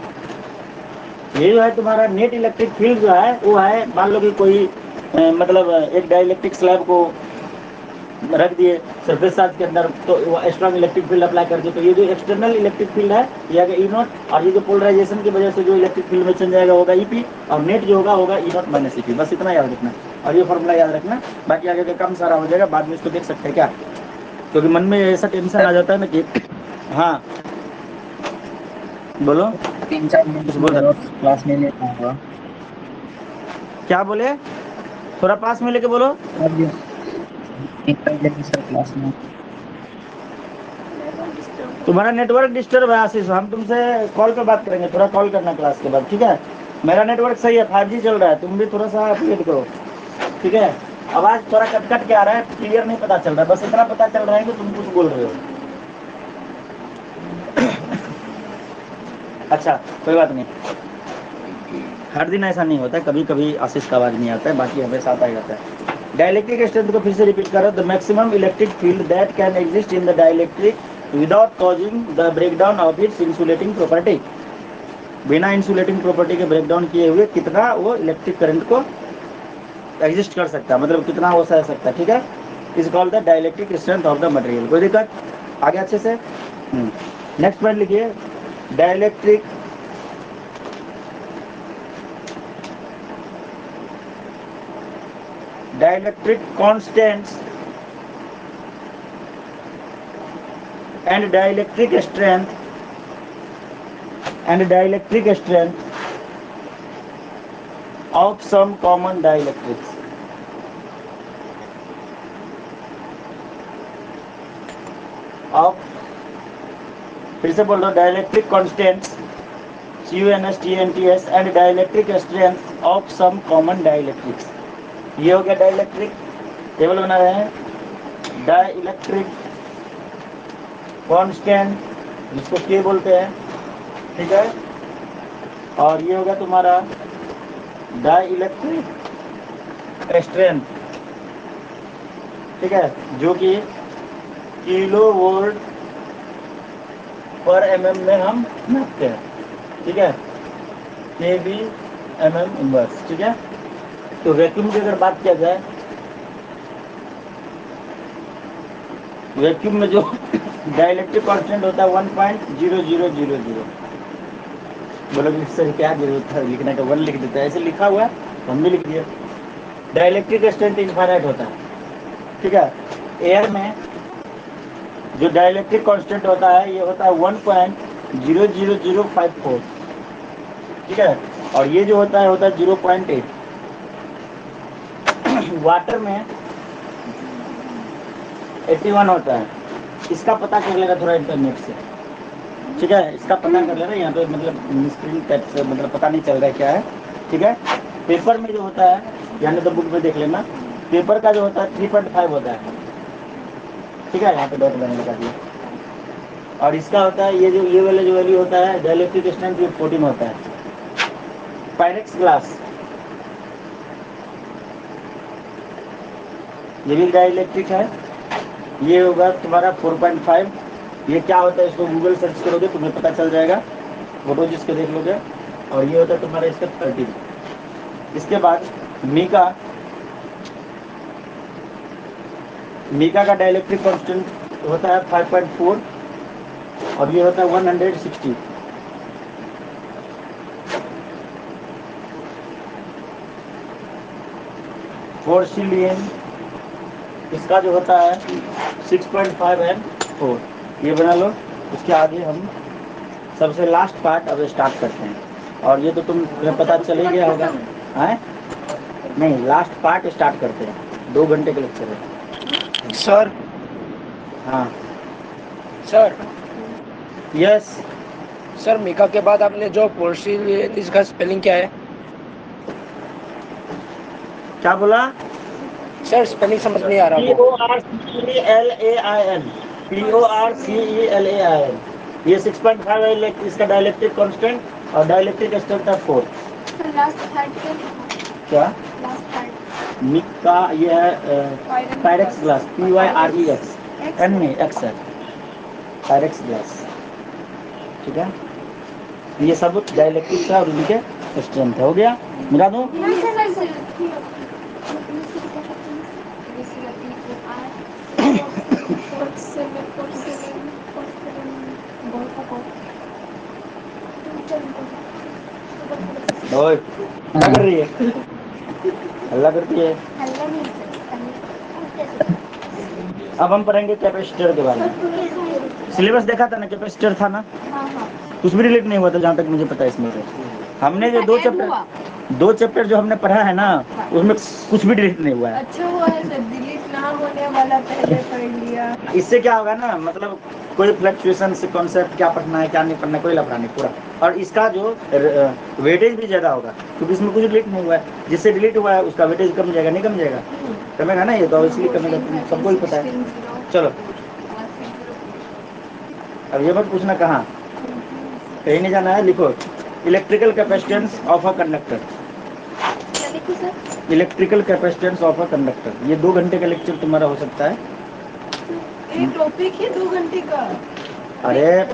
Speaker 1: ये जो है तुम्हारा नेट इलेक्ट्रिक फील्ड जो है वो है, मान लो कि कोई मतलब एक डाइलेक्ट्रिक स्लैब को रख दिए सरफेस चार्ज के अंदर, तो वो स्ट्रॉन्ग इलेक्ट्रिक फील्ड अप्लाई कर दिए, तो ये जो एक्सटर्नल इलेक्ट्रिक फील्ड है ये आगे ई नॉट, और ये जो पोलराइजेशन की वजह से जो इलेक्ट्रिक फील्ड में चेंज आएगा होगा ईपी, और नेट जो होगा ई नॉट माइनस ईपी। बस इतना याद रखना, और ये फॉर्मूला याद रखना, बाकी आगे का कम सारा हो जाएगा, बाद में इसको देख सकते हैं क्या, क्योंकि मन में ऐसा टेंशन आ जाता है ना कि हाँ बोलो
Speaker 5: 3-4 मिनट में क्लास में लेता हूँ।
Speaker 1: क्या बोले, थोड़ा पास में लेके बोलो।
Speaker 5: अब ये लेंगे सर क्लास में।
Speaker 1: तुम्हारा नेटवर्क डिस्टर्ब है आशीष, हम तुमसे कॉल पे बात करेंगे, थोड़ा कॉल करना क्लास के बाद, ठीक है? मेरा नेटवर्क सही है, 5G चल रहा है, तुम भी थोड़ा सा वेट करो, ठीक है? आवाज़ थोड़ा कट कट के आ रहा है, क्लियर नहीं पता चल रहा है, बस इतना पता चल रहा है कि तुम कुछ बोल रहे हो। अच्छा कोई बात नहीं, हर दिन ऐसा नहीं होता है, कभी कभी आशीष का आवाज़ नहीं आता है, बाकी हमेशा आता ही रहता है। डाइलेक्ट्रिक स्ट्रेंथ को फिर से रिपीट करो, the maximum electric field that can exist in the dielectric without causing the breakdown of its insulating property. बिना इंसुलेटिंग प्रॉपर्टी के ब्रेकडाउन किए हुए कितना वो इलेक्ट्रिक करंट को एग्जिस्ट कर सकता है, मतलब कितना वो सह सकता है, ठीक है? Is called the dielectric strength of the material. कोई दिक्कत आगे अच्छे से? नेक्स्ट पॉइंट लिखिए, dielectric constants and dielectric strength of some common dielectrics. of फिर से बोल दो, dielectric constants CUNSTNTS and dielectric strength of some common dielectrics. ये हो गया डाइलेक्ट्रिक, टेबल बना रहे हैं, डाइलेक्ट्रिक कांस्टेंट जिसको K बोलते हैं, ठीक है? और ये होगा तुम्हारा डाइलेक्ट्रिक स्ट्रेंथ, ठीक है, जो कि किलो वोल्ट पर mm में हम नापते हैं, ठीक है? kV mm इनवर्स, ठीक है? तो वैक्यूम की अगर बात किया जाए, वैक्यूम में जो डाइलेक्ट्रिक कांस्टेंट होता है 1.0000। बोलोगे सर क्या जरूरत है लिखने का, 1 लिख देता है, ऐसे लिखा हुआ है तो हम भी लिख दिए। डाइलेक्ट्रिक स्ट्रेंथ इनफाइनाइट होता है, ठीक है? एयर में जो डाइलेक्ट्रिक कांस्टेंट होता है ये होता है 1.00054, ठीक है? और ये जो होता है 0.8। वाटर में 81 होता है, इसका पता कर लेना थोड़ा इंटरनेट से, ठीक है? इसका पता कर लेना, यहाँ पे मतलब स्क्रीन टाइप से मतलब पता नहीं चल रहा है क्या है, ठीक है? पेपर में जो होता है, यानी तो बुक में देख लेना, पेपर का जो होता है 3.5 होता है, ठीक है? यहाँ पे डॉट मैंने लगा दिया। और इसका होता है ये वाला जो वैल्यू होता है डाइलेक्ट्रिक स्ट्रेंथ 14 होता है। पायरेक्स ग्लास ये भी डाइलेक्ट्रिक है, ये होगा तुम्हारा 4.5। ये क्या होता है इसको गूगल सर्च करोगे तुम्हें पता चल जाएगा, फोटो जिसके देख लोगे। और ये होता है तुम्हारा इसका 30। इसके बाद मीका का डाइलेक्ट्रिक कांस्टेंट होता है 5.4 और ये होता है 160। पोर्सिलियन इसका जो होता है 6.5 एंड 4 ये बना लो। उसके आगे हम सबसे लास्ट पार्ट अब स्टार्ट करते हैं। और ये तो तुम्हें पता चल ही गया होगा, हैं? नहीं, लास्ट पार्ट स्टार्ट करते हैं, 2 घंटे का लेक्चर है।
Speaker 3: सर
Speaker 1: हाँ,
Speaker 3: सर
Speaker 1: यस।
Speaker 3: सर मीका के बाद आपने जो पोर्सिलियस का स्पेलिंग क्या है?
Speaker 1: क्या बोला?
Speaker 3: सर स्पेलिंग समझ नहीं आ रहा वो।
Speaker 1: PORCELAIN, PORCELAIN। ये 6.5 है इसका डायलेक्ट्रिक कांस्टेंट और dielectric state of 4।
Speaker 2: Last third के
Speaker 1: क्या?
Speaker 2: लास्ट थर्ड
Speaker 1: मिक का ये है पायरेक्स ग्लास, PYREX, N नहीं X है, पायरेक्स ग्लास। ठीक है, ये सब डायलेक्ट्रिक का और उनके स्ट्रेंथ हो गया। मिला दूं? ओए, क्या कर रही है? हल्ला करती है। अब हम पढ़ेंगे कैपेसिटर के बारे में। सिलेबस देखा था ना, कैपेसिटर था ना, कुछ भी रिलेट नहीं हुआ था जहाँ तक मुझे पता है इसमें से। हमने जो 2 चैप्टर जो हमने पढ़ा है ना, उसमें कुछ भी डिलीट नहीं हुआ है।
Speaker 4: अच्छा हुआ है सर, डिलीट ना होने वाला पहले पढ़ लिया।
Speaker 1: इससे क्या होगा ना, मतलब कोई फ्लक्चुएशन से कॉन्सेप्ट क्या पढ़ना है क्या नहीं पढ़ना है, कोई लफड़ा नहीं पूरा। और इसका जो वेटेज भी ज़्यादा होगा क्योंकि इसमें कुछ डिलीट नहीं हुआ है। जिससे डिलीट हुआ है उसका वेटेज कम जाएगा, नहीं कम जाएगा? कमेगा ना, ये तो इसलिए कमेगा, सबको ही पता है। चलो, अब ये मत पूछना कहाँ, कहीं नहीं जाना है। लिखो, electrical capacitance of a conductor. Electrical capacitance of a conductor, ये 2 घंटे का लेक्चर तुम्हारा हो सकता है।
Speaker 4: ये टॉपिक है 2 घंटे का।
Speaker 1: अरे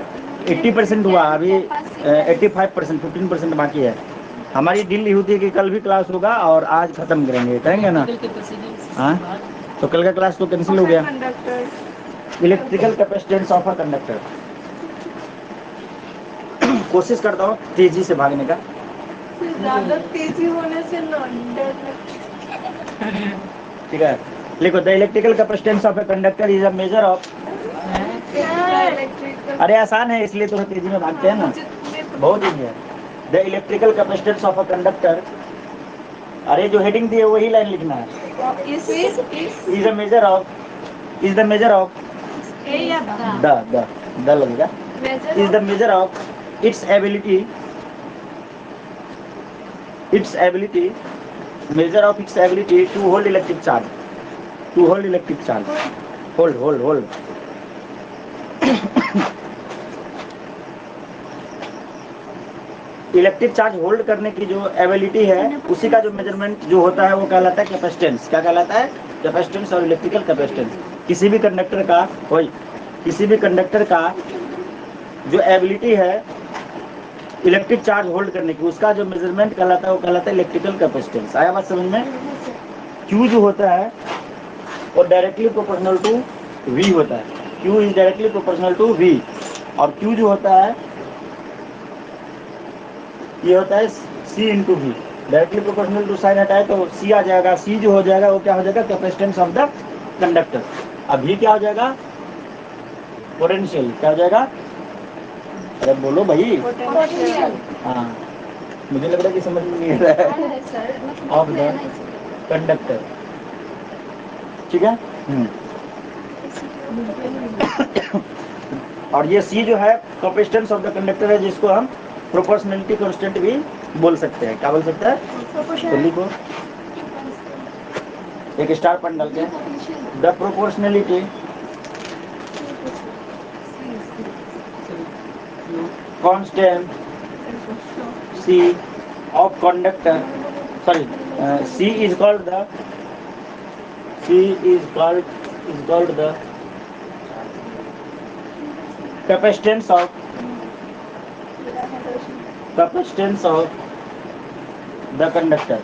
Speaker 1: 80% हुआ, अभी 85%, 15% बाकी है। हमारी डील होती है कि कल भी क्लास होगा और आज खत्म करेंगे ना। हाँ, तो कल का क्लास तो कैंसिल हो गया।
Speaker 4: Conductor
Speaker 1: electrical capacitance of a conductor. कोशिश करता हूँ तेजी से भागने का।
Speaker 4: ज्यादा तेजी होने से ना डर
Speaker 1: ठीक है, लिखो, the electrical capacitance of a conductor is a measure of.
Speaker 4: Electrical.
Speaker 1: अरे आसान है इसलिए थोड़ा तेजी में भागते हैं ना, बहुत इजी है। The electrical capacitance of a conductor, अरे जो हेडिंग दी है वही लाइन लिखना है। Is a measure of, is the measure of, the लगेगा, is the measure of its ability, measure of its ability to hold electric charge, hold electric charge hold करने की जो एबिलिटी है उसी का जो मेजरमेंट जो होता है वो कहलाता है कैपेसिटेंस। क्या कहलाता है? कैपेसिटेंस और इलेक्ट्रिकल कैपेसिटेंस। किसी भी कंडक्टर का जो एबिलिटी है इलेक्ट्रिक चार्ज होल्ड करने की, उसका जो मेजरमेंट कहलाता है वो कहलाता है इलेक्ट्रिकल कैपेसिटेंस। आया बात समझ में? Q जो होता है वो डायरेक्टली प्रोपोर्शनल टू V होता है। Q is directly proportional to V। और Q जो होता है ये होता है C into V। Directly proportional to sign हटाए तो C आ जाएगा। C जो हो जाएगा वो क्या हो जाएगा? Capacitance of the conductor. अब V क्या हो जाएगा? पोटेंशियल। क्या हो जाएगा? अरे बोलो भाई। हाँ, मुझे लग रहा है कि समझ में नहीं आ रहा है। Of the conductor. ठीक है। और ये C जो है कैपेसिटेंस ऑफ द कंडक्टर है, जिसको हम प्रोपोर्शनलिटी कांस्टेंट भी बोल सकते हैं। क्या बोल सकते हैं? तो लिखो एक स्टार पॉइंट डाल के, the proportionality constant C of conductor, sorry, C is called the capacitance of the conductor।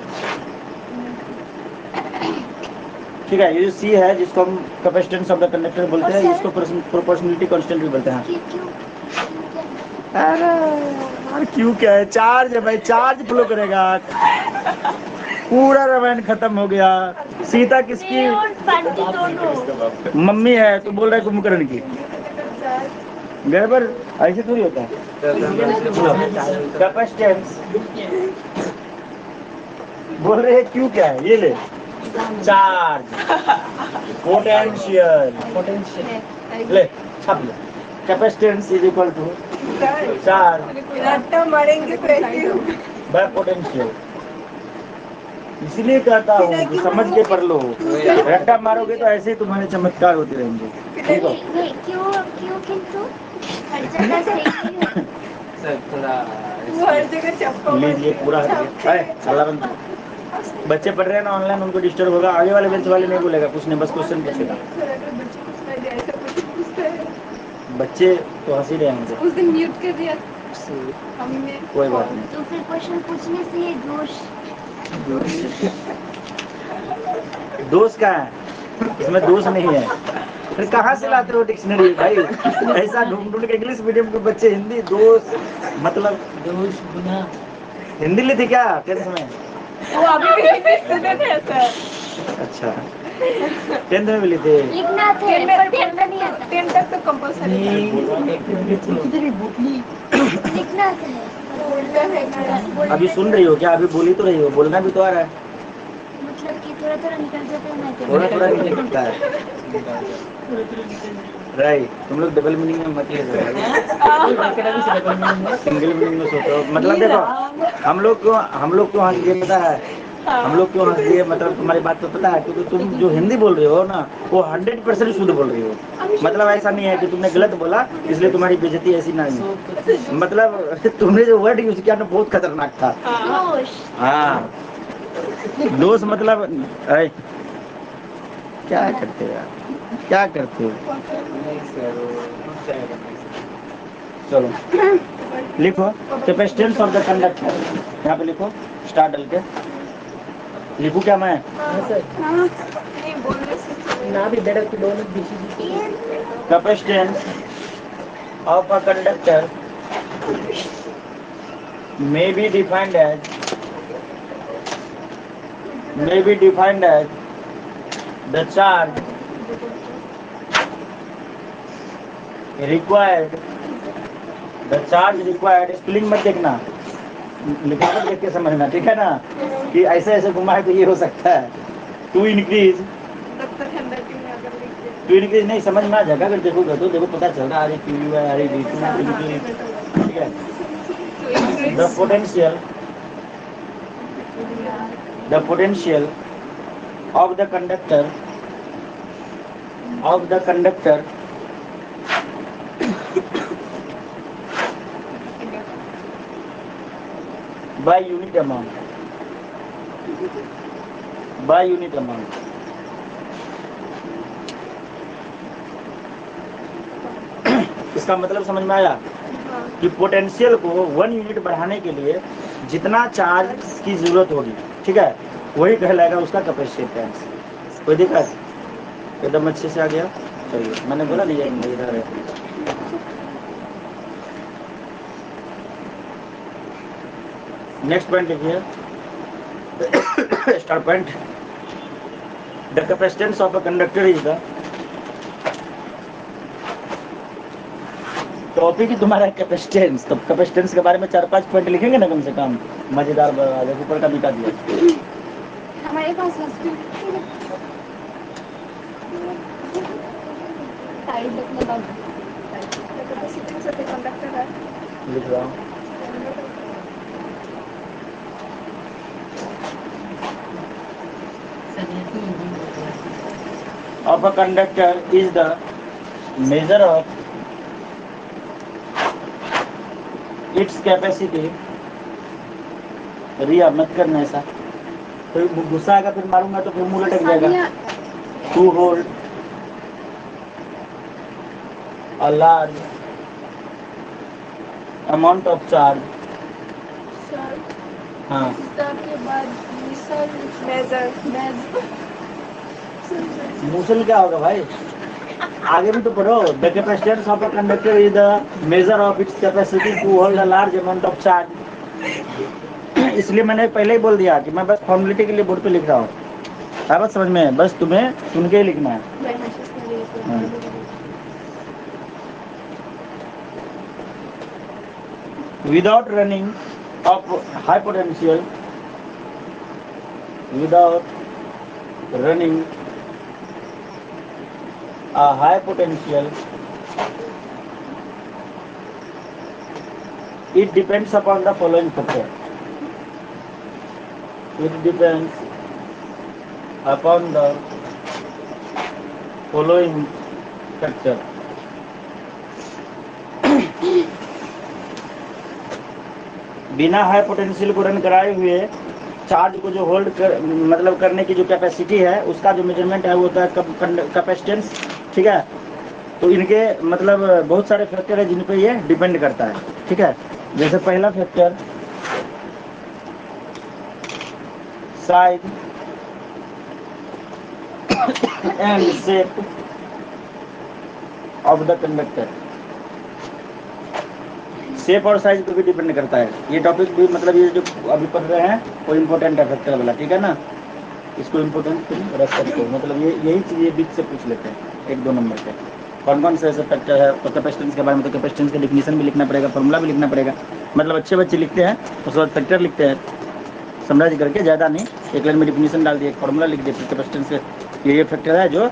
Speaker 1: ठीक है, ये जो C है जिसको हम कैपेसिटेंस ऑफ द कंडक्टर बोलते हैं, इसको प्रोपोर्शनलिटी कांस्टेंट भी बोलते हैं। अरे यार क्यों क्या है? चार्ज है भाई, चार्ज फ्लो करेगा। पूरा रामायण खत्म हो गया। सीता किसकी
Speaker 2: और बंटी दोनों।
Speaker 1: मम्मी है तो बोल रहा है कुंभकर्ण की। गड़बड़ ऐसे थोड़ी होता है। कैपेसिटेंस बोल रहे हैं क्यों क्या है, ये ले चार्ज पोटेंशियल ले छाप ले। Capacitance is equal to charge
Speaker 4: रट्टा मारेंगे तो ऐसे ही होगा।
Speaker 1: By potential. इसलिए कहता हूँ कि समझ के पढ़ लो, रट्टा मारोगे तो ऐसे ही तुम्हारे चमत्कार होते रहेंगे। ठीक है
Speaker 2: नहीं क्यों क्यों किंतु हर जगह से ही
Speaker 4: वो हर जगह चप्पा
Speaker 1: लीजिए पूरा अल्लाह बंद। बच्चे पढ़ रहे हैं ना ऑनलाइन, उनको डिस्टर्ब होगा। आगे वाले बेंच वाले नहीं बोलेगा कुछ नहीं, बस क्वेश्चन पूछेगा। बच्चे तो हंस ही रहे होंगे।
Speaker 4: उस दिन म्यूट कर दिया हमने।
Speaker 1: कोई बात नहीं।
Speaker 2: तो फिर क्वेश्चन पूछने से ये जोश
Speaker 1: दोष का है, इसमें दोष नहीं है। फिर कहाँ से लाते हो डिक्शनरी भाई? ऐसा ढूंढ ढूंढ के इंग्लिश मीडियम के बच्चे हिंदी दोष मतलब दोष बिना हिंदी ली थी क्या 10th में?
Speaker 4: वो अभी भी हिंदी स्टूडेंट है सर।
Speaker 1: अच्छा 10th में भी ली थे।
Speaker 2: लिखना थे पर पढ़ना नहीं आता।
Speaker 4: 10 तक तो कंपलसरी
Speaker 2: लिखना थे
Speaker 1: अभी सुन रही हो क्या? अभी बोली तो रही हो, बोलना भी तो आ रहा है।
Speaker 2: मतलब कि थोड़ा थोड़ा निकल जाते हैं ना।
Speaker 1: थोड़ा थोड़ा नहीं निकलता है। राइट, तुम लोग डबल मीनिंग में मत ले जाओ, सिंगल मीनिंग में सोचो। मतलब देखो हम लोग क्यों हंस दिए पता है? हम लोग क्यों हंस दिए मतलब तुम्हारी बात तो पता है, क्योंकि तुम जो हिंदी बोल रहे हो ना वो 100% शुद्ध बोल रही हो। मतलब ऐसा नहीं है कि तुमने गलत बोला इसलिए तुम्हारी बेइज्जती ऐसी नहीं। मतलब तुमने जो वर्ड यूज किया ना बहुत खतरनाक था।
Speaker 2: जोश
Speaker 1: हाँ दोस्त मतलब ऐ, क्या करते हो यार, क्या करते हो? चलो लिखो कैपेसिटेंस ऑफ द कंडक्टर, यहाँ पे लिखो स्टार डल के। लिखूं क्या मैं?
Speaker 4: नहीं बोलने से
Speaker 1: capacitance of a conductor may be defined as the charge required spelling मत देखना, लिखावट देख के समझना, ठीक है ना? कि ऐसे ऐसे घुमा है तो ये हो सकता है। टू इंक्रीज नहीं समझ में आ जाएगा अगर देखोगे तो। देखो पता चल रहा है क्यू है अरे डी टू ठीक है। The potential of the conductor by unit amount इसका मतलब समझ में आया कि पोटेंशियल को 1 यूनिट बढ़ाने के लिए जितना चार्ज की जरूरत होगी, ठीक है, वही कहलाएगा उसका कैपेसिटेंस। कोई दिक्कत? एकदम अच्छे से आ गया। चलिए मैंने बोला नहीं इधर है। नेक्स्ट पॉइंट लिखिए star point. The capacitance of a conductor is the topic ही तुम्हारा कैपेसिटेंस। तो कैपेसिटेंस के बारे में 4-5 पॉइंट लिखेंगे ना कम से कम, मजेदार ऊपर का मिटा दिया।
Speaker 2: हमारे पास
Speaker 1: लिख रहा हूँ। of a conductor is the measure of its capacity। रिया मत करना ऐसा, फिर गुस्सा आएगा फिर मारूंगा तो फिर मुंह लटक जाएगा। To hold a large amount of charge। हाँ
Speaker 4: के बाद
Speaker 1: मूसल क्या होगा भाई? आगे भी तो पढ़ो। The capacitance of a conductor is the measure of its capacity to hold a large amount of charge. इसलिए मैंने पहले ही बोल दिया कि मैं बस फॉर्मेलिटी के लिए बोर्ड पे लिख रहा हूँ। है बात समझ में? बस तुम्हें सुन के ही लिखना है। Without running of high potential, without running a high potential, it depends upon the following factor. It depends upon the following factor. बिना हाई पोटेंशियल को रन कराए हुए चार्ज को जो होल्ड कर मतलब करने की जो कैपेसिटी है उसका जो मेजरमेंट है वो होता है कैपेसिटेंस, ठीक है। तो इनके मतलब बहुत सारे फैक्टर है जिन पे ये डिपेंड करता है, ठीक है। जैसे पहला factor size and shape of the conductor, shape और साइज पे भी डिपेंड करता है। ये टॉपिक भी मतलब ये जो अभी पढ़ रहे हैं वो इम्पोर्टेंट है फैक्टर वाला, ठीक है ना। इसको इम्पोर्टेंट रख सकते हो, मतलब ये यही चीज़ बीच से पूछ लेते हैं 1-2 नंबर पे। कौन कौन से ऐसे फैक्टर है, तो कैपेसिटेंस के बारे में तो कैपेसिटेंस का डिफिनीशन भी लिखना पड़ेगा, फॉर्मूला भी लिखना पड़ेगा। मतलब अच्छे बच्चे लिखते हैं उसके बाद फैक्टर लिखते हैं समराइज करके, ज़्यादा नहीं, एक लाइन में डिफिनीशन डाल दिए, एक फॉर्मूला लिख दिए, फिर कैपेसिटेंस के ये फैक्टर है जो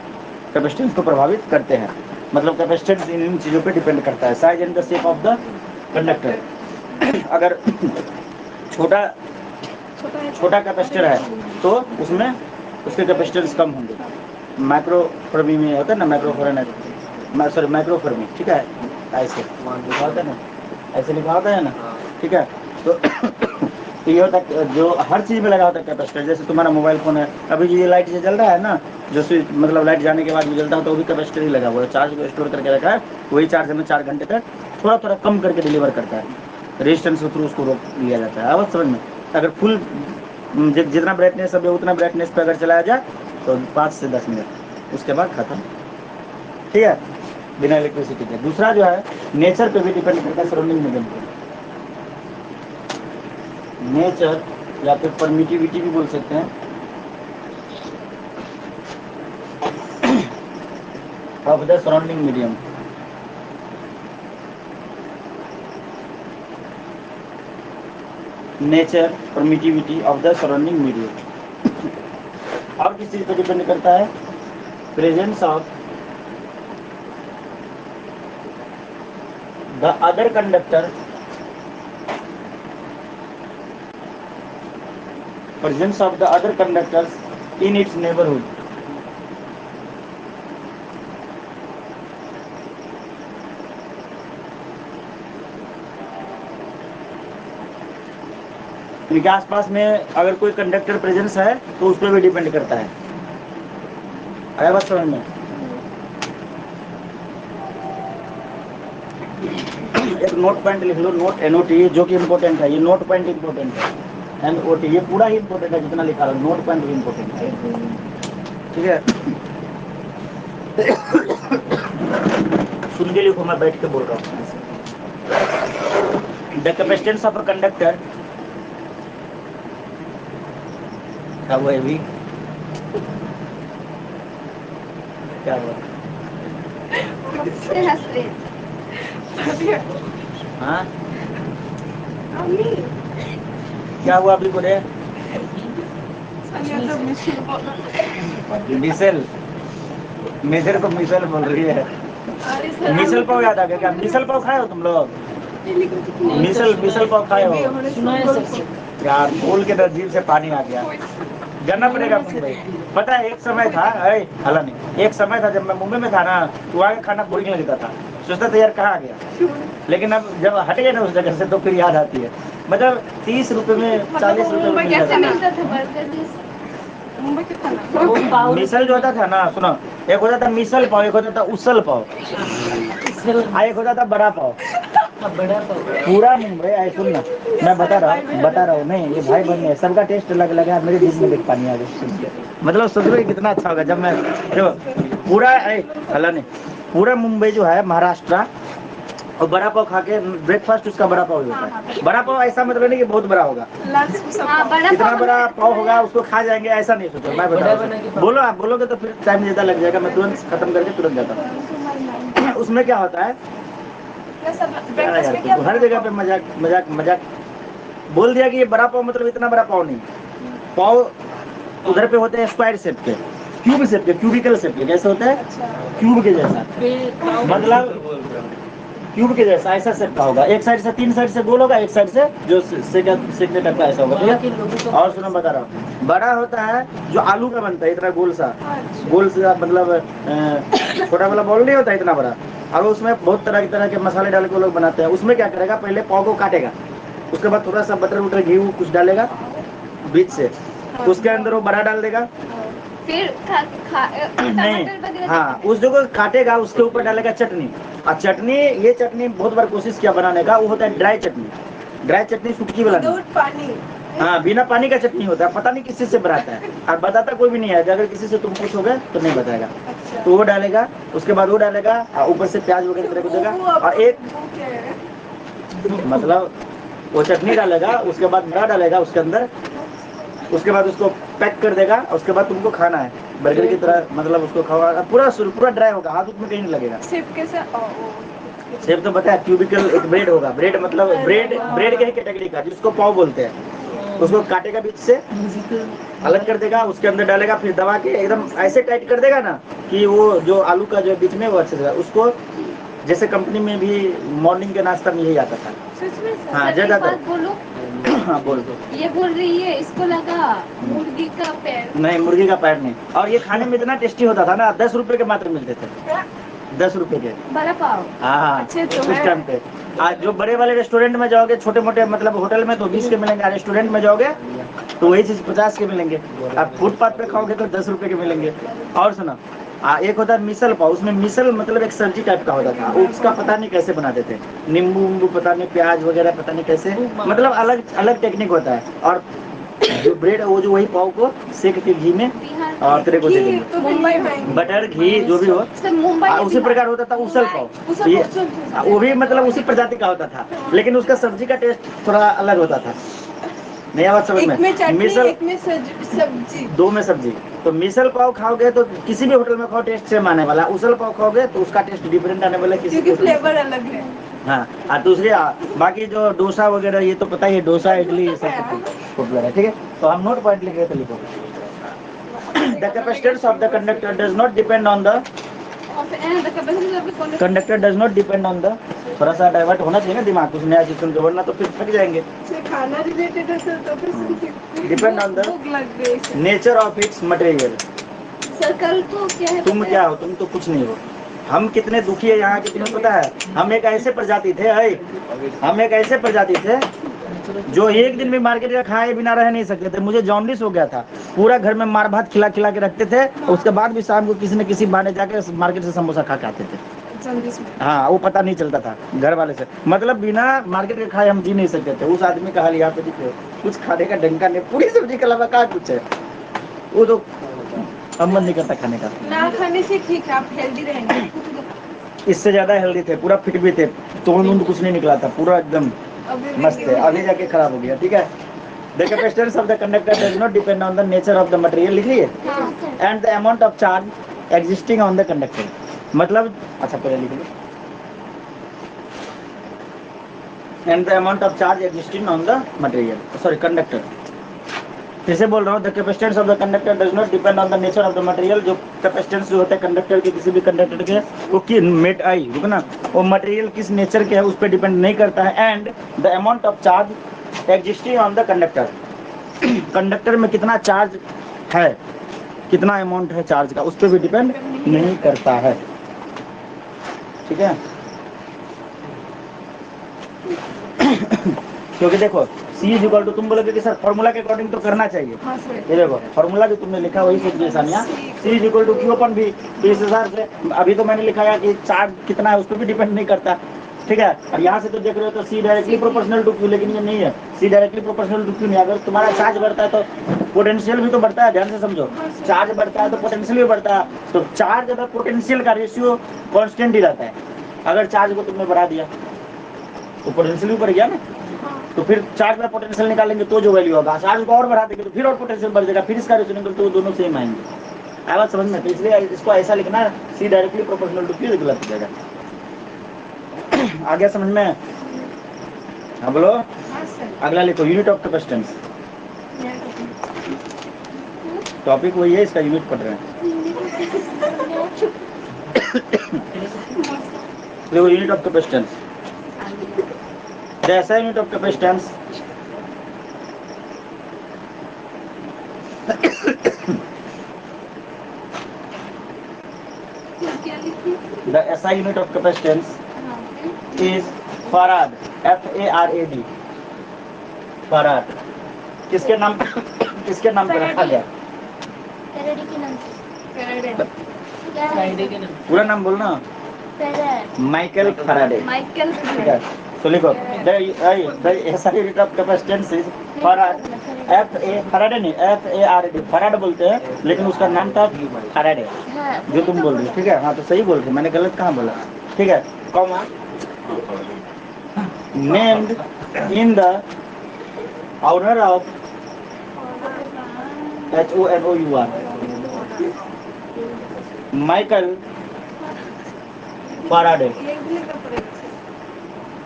Speaker 1: कैपेसिटेंस को प्रभावित करते हैं। मतलब कैपेसिटेंस इन चीज़ों पर डिपेंड करता है। Size and the shape of the conductor, अगर छोटा कैपेसिटर है तो उसमें उसके कैपेसिटेंस कम होंगे। माइक्रोफर्मी में होता है ना, माइक्रोफर्मी, ठीक है, ऐसे लिखा होता है ना, ऐसे लिखा होता है ना, ठीक है। तो ये होता है जो हर चीज़ में लगा होता है कैपेसिटर। जैसे तुम्हारा मोबाइल फ़ोन है, अभी ये लाइट से जल रहा है ना, जो स्विच मतलब लाइट जाने के बाद भी जलता है, तो वो भी कैपेसिटर ही लगा हुआ है, चार्ज को स्टोर करके रखा है। वही चार्ज हमें 4 घंटे तक थोड़ा थोड़ा कम करके डिलीवर करता है, रेजिस्टेंस के थ्रू उसको रोक लिया जाता है। अब समझ में? अगर फुल जितना ब्राइटनेस है उतना ब्राइटनेस पे अगर चलाया जाए तो 5 से 10 मिनट, उसके बाद खत्म, ठीक है, बिना इलेक्ट्रिसिटी के। दूसरा जो है नेचर पे भी डिपेंड करता है, सराउंडिंग मीडियम पे। नेचर या फिर परमिटिविटी भी बोल सकते हैं of the surrounding medium. Nature permittivity of the surrounding medium. अब किस चीज पर डिपेंड करता है? Presence of the other conductor, presence of the other conductors in its neighbourhood. इनके आसपास में अगर कोई कंडक्टर प्रेजेंस है तो उस पर भी डिपेंड करता है। आया बात समझ में? एक नोट पॉइंट लिख लो, नोट NOT, जो कि इम्पोर्टेंट है। ये नोट पॉइंट इम्पोर्टेंट है, NOT ये पूरा ही इम्पोर्टेंट है, जितना लिखा रहा हूँ नोट पॉइंट भी इम्पोर्टेंट है, ठीक है। सुन के लिखो, मैं बैठ के बोल रहा हूँ। The capacitance of a conductor, क्या हुआ अभी? क्या हुआ? हाँ क्या हुआ अभी बोले? मिसल, मिसल को मिसल बोल रही है। मिसल पाव याद आ गया क्या? मिसल पाव खाए हो तुम लोग? मिसल पाव खाए हो यार? बोल के नजीब से पानी आ गया। जाना पड़ेगा मुंबई। पता है एक समय था, हला नहीं, एक समय था जब मैं मुंबई में था ना, तो वहाँ का खाना बोरिंग लगता था। सोचता था यार कहाँ गया, लेकिन अब जब हट गए ना उस जगह से तो फिर याद आती है। मतलब 30 रुपए में 40 रुपए में मिल जाता था। मिसल जो होता था ना, सुनो, एक होता था मिसल पाव, एक होता था उसल पाव, एक होता था बड़ा पाव। पूरा मुंबई ऐसे सुन ना, मैं बता रहा हूँ नहीं, ये भाई बहन है, सबका टेस्ट अलग अलग है। मेरे दिल में देख पानी आ गई, मतलब सोच लो कितना अच्छा होगा जब मैं जो पूरा हला नहीं, पूरा मुंबई जो है महाराष्ट्र और बड़ा पाव खा के ब्रेकफास्ट उसका बड़ा पाव ही होता है। बड़ा पाव ऐसा मतलब नहीं कि बहुत बड़ा होगा,
Speaker 4: लंच को सब
Speaker 2: हाँ, बड़ा
Speaker 1: कितना
Speaker 2: पाव
Speaker 1: बड़ा पाव होगा उसको खा जाएंगे ऐसा नहीं सोचो। मैं बता बोलो, आप बोलोगे तो फिर टाइम ज़्यादा लग जाएगा, मैं तुरंत खत्म करके तुरंत जाता हूँ। उसमें क्या होता है क्या
Speaker 4: ब्रेकफास्ट
Speaker 1: यार,
Speaker 4: में क्या
Speaker 1: तुमको हर जगह पे मजाक मजाक मजाक बोल दिया कि ये बड़ा पाव मतलब इतना बड़ा पाव नहीं। पाव उधर पे होते हैं स्क्वायर शेप के, क्यूब शेप के, क्यूबिकल शेप के। कैसे होता है?
Speaker 4: अच्छा
Speaker 1: क्यूब के जैसा, मतलब क्यूब के जैसा ऐसा शेप का होगा। एक साइड से 3 साइड से गोल होगा, एक साइड से जो सेकंड टाइप का ऐसा होगा, ठीक है। और सुनो बता रहा हूँ, बड़ा होता है जो आलू का बनता है, इतना गोल सा, गोल सा मतलब छोटा वाला बॉल नहीं होता इतना बड़ा। और उसमें बहुत तरह के मसाले डाल के वो लोग बनाते हैं। उसमें क्या करेगा, पहले पाव को काटेगा, उसके बाद थोड़ा सा बटर वटर घी कुछ डालेगा बीच से, तो उसके अंदर वो बड़ा डाल देगा।
Speaker 2: फिर
Speaker 1: नहीं,
Speaker 2: टमाटर वगैरह
Speaker 1: हाँ, उस जगह काटेगा, उसके ऊपर डालेगा चटनी। और चटनी, ये चटनी बहुत बार कोशिश किया बनाने का, वो होता है ड्राई चटनी। ड्राई चटनी सूखी वाला नहीं।
Speaker 4: दूध पानी
Speaker 1: हाँ, बिना पानी का चटनी होता है, पता नहीं किस चीज से बनाता है और बताता कोई भी नहीं है। अगर किसी से तुम पूछोगे तो नहीं बताएगा।
Speaker 4: अच्छा
Speaker 1: तो वो डालेगा, उसके बाद वो डालेगा और ऊपर से प्याज वगैरह तरह को देगा। और एक
Speaker 4: वो क्या है?
Speaker 1: मतलब वो चटनी डालेगा, उसके बाद बड़ा डालेगा उसके अंदर, उसके बाद उसको पैक कर देगा। उसके बाद तुमको खाना है बर्गर की तरह, मतलब उसको खाओ, पूरा ड्राई होगा, हाथ उसमें कहीं नहीं लगेगा।
Speaker 4: सिर्फ कैसे
Speaker 1: शेप तो बताया, क्यूबिकल एक ब्रेड होगा। ब्रेड मतलब ब्रेड के ही कैटेगरी का, जिसको पाव बोलते हैं। उसको काटेगा बीच से, अलग कर देगा, उसके अंदर डालेगा, फिर दबा के एकदम ऐसे टाइट कर देगा ना कि वो जो आलू का जो बीच में वो अच्छे से उसको, जैसे कंपनी में भी मॉर्निंग के नाश्ता में यही आता था।
Speaker 4: सच में सर?
Speaker 1: हाँ,
Speaker 2: एक
Speaker 1: ज्यादातर।
Speaker 2: बात बोलो,
Speaker 1: हाँ बोल दो।
Speaker 2: ये बोल रही है इसको लगा मुर्गी का पैर।
Speaker 1: नहीं, मुर्गी का पैर नहीं। और ये खाने में इतना टेस्टी होता था ना, 10 रुपए के मात्र मिलते थे, 10 रुपए के।
Speaker 2: बड़ा पाव।
Speaker 1: हाँ,
Speaker 4: अच्छे तो
Speaker 1: उस
Speaker 4: है।
Speaker 1: टाइम पे। आज जो बड़े वाले रेस्टोरेंट में जाओगे, छोटे मोटे मतलब होटल में तो 20 के मिलेंगे, रेस्टोरेंट में जाओगे तो वही चीज 50 के मिलेंगे। आप फुटपाथ पे खाओगे तो 10 रुपए के मिलेंगे। और सुनो, एक होता है मिसल पाव। उसमें मिसल मतलब एक सब्जी टाइप का होता था, उसका पता नहीं कैसे बनाते थे, नींबू उम्बू पता नहीं, प्याज वगैरह पता नहीं कैसे, मतलब अलग अलग टेक्निक होता है। और जो ब्रेड है वो जो वही पाव को सेक के घी में
Speaker 2: बिहार
Speaker 1: और तेरे को दे
Speaker 4: घी
Speaker 1: देंगे,
Speaker 4: तो मुंबई में
Speaker 1: बटर घी जो भी हो।
Speaker 2: सब मुंबई में
Speaker 1: उसी
Speaker 2: बिहार।
Speaker 1: प्रकार होता था उसल पाव।
Speaker 4: उसल
Speaker 1: ये
Speaker 4: पाव।
Speaker 1: वो भी मतलब उसी प्रजाति का होता था, लेकिन उसका सब्जी का टेस्ट थोड़ा अलग होता था। नहीं आवाज समझ
Speaker 4: एक में
Speaker 1: में?
Speaker 4: चटनी
Speaker 1: मिसल
Speaker 4: एक में सब्जी।
Speaker 1: दो में सब्जी। तो मिसल पाव खाओगे तो किसी भी होटल में खाओ टेस्ट सेम आने वाला। उसल पाव खाओगे तो उसका टेस्ट डिफरेंट आने वाला है किसी
Speaker 4: क्योंकि
Speaker 1: होटल में।
Speaker 4: फ्लेवर अलग है।
Speaker 1: हाँ, और दूसरी बाकी जो डोसा वगैरह ये तो पता ही है, डोसा इडली ये सब पॉपुलर है, ठीक है। तो हम नोट पॉइंट लिख रहे थे, लिखो। The capacitance of the conductor does not depend on the conductor does not depend on the, थोड़ा सा डाइवर्ट होना चाहिए ना दिमाग, कुछ नया चीज सुन के, वरना तो फिर थक जाएंगे।
Speaker 4: से खाना रिलेटेड है सर, तो फिर
Speaker 1: डिपेंड ऑन द
Speaker 4: भूख लग गई sir.
Speaker 1: Nature of its material.
Speaker 2: Circle तो क्या है?
Speaker 1: तुम क्या हो? तुम तो कुछ नहीं हो। हम कितने दुखी है यहाँ के, तुम्हें पता है? हम एक ऐसे प्रजाति थे, हम एक ऐसे प्रजाति थे जो एक दिन भी मार्केट का खाए बिना रह नहीं सकते थे। मुझे जॉन्डिस हो गया था, पूरा घर में मार भात खिला खिला के रखते थे, उसके बाद भी शाम को किसी न किसी बहाने जाके मार्केट से समोसा खा के आते थे। हाँ, वो पता नहीं चलता था घर वाले से, मतलब बिना मार्केट के खाए हम जी नहीं सकते थे। उस आदमी का हाल यहाँ पे दिखे, कुछ खाने का ढंग का नहीं, पूरी सब्जी के अलावा क्या कुछ है, वो तो हम मन नहीं करता खाने का।
Speaker 4: ना खाने से ठीक है, आप हेल्दी रहेंगे।
Speaker 1: इससे ज्यादा हेल्दी थे, पूरा फिट भी थे, तोड़ नूंद कुछ नहीं निकला था, पूरा एकदम
Speaker 4: अभी भी
Speaker 1: मस्त है। आगे जाके खराब हो गया, ठीक है। The capacitance of the conductor does not depend on the nature of the material, लिख लिए, and the amount of charge existing on the conductor। मतलब अच्छा पहले लिख लो, and the amount of charge existing on the material, sorry conductor। फिर से बोल रहा हूँ, the capacitance of the conductor does not depend on the nature of the material। जो कैपेसिटेंस जो होता है कंडक्टर के, किसी भी कंडक्टर के, वो कि मेट आई रुकना, वो मटेरियल किस नेचर के है उस पर डिपेंड नहीं करता है। And the amount of charge existing on the conductor, conductor में कितना चार्ज है, कितना अमाउंट है चार्ज का, उस पर भी डिपेंड नहीं करता है, ठीक है। क्योंकि देखो C इज इक्वल टू, तुम बोलोगे कि सर फॉर्मूला के अकॉर्डिंग तो करना चाहिए,
Speaker 4: हाँ सर।
Speaker 1: ये देखो फॉर्मूला जो तुमने लिखा वही से निशानियाँ, C is equal to Q अपन भी, तो इस हिसाब से अभी तो मैंने लिखा है कि चार्ज कितना है उस पर भी डिपेंड नहीं करता, ठीक है। और यहाँ से तो देख रहे हो तो C directly proportional to Q, लेकिन ये नहीं है, C directly proportional to Q नहीं। अगर तुम्हारा चार्ज बढ़ता है तो पोटेंशियल भी तो बढ़ता है, ध्यान से समझो, चार्ज बढ़ता है तो पोटेंशियल भी बढ़ता है। तो चार्ज और पोटेंशियल का रेशियो कांस्टेंट ही रहता है। अगर चार्ज को तुमने बढ़ा दिया तो पोटेंशियल ऊपर गया ना, तो फिर चार्ज में पोटेंशियल निकालेंगे तो जो वैल्यू होगा, चार्ज को और बढ़ा देंगे तो फिर और पोटेंशियल बढ़ जाएगा, फिर इसका रेशियो निकल तो दोनों सेम आएंगे। आया बात समझ में? तो इसलिए इसको ऐसा लिखना, see directly proportional to Q, गलत हो जाएगा। आ गया समझ में? हाँ बोलो।
Speaker 4: हाँ सर।
Speaker 1: अगला लिखो, यूनिट ऑफ कैपेसिटेंस। टॉपिक वही है, इसका यूनिट पढ़ रहे हैं। देखो यूनिट ऑफ कैपेसिटेंस, जैसा यूनिट ऑफ कैपेसिटेंस
Speaker 4: क्या लिखिए?
Speaker 1: The SI unit of capacitance is farad, FARAD, farad. किसके नाम किसके नाम पे रखा गया?
Speaker 2: फैराडे के नाम से।
Speaker 1: पूरा नाम बोलना, माइकल फैराडे।
Speaker 2: माइकल
Speaker 1: ठीक है, तो लिखो the SI unit of capacitance is farad, Faraday नहीं, FARAD, फराड बोलते हैं, लेकिन उसका नाम था फैराडे, जो तुम बोल रही हो। ठीक है, हाँ तो सही बोल रही हो, मैंने गलत कहाँ बोला? ठीक है, comma named in the honour of HONOUR, Michael Faraday.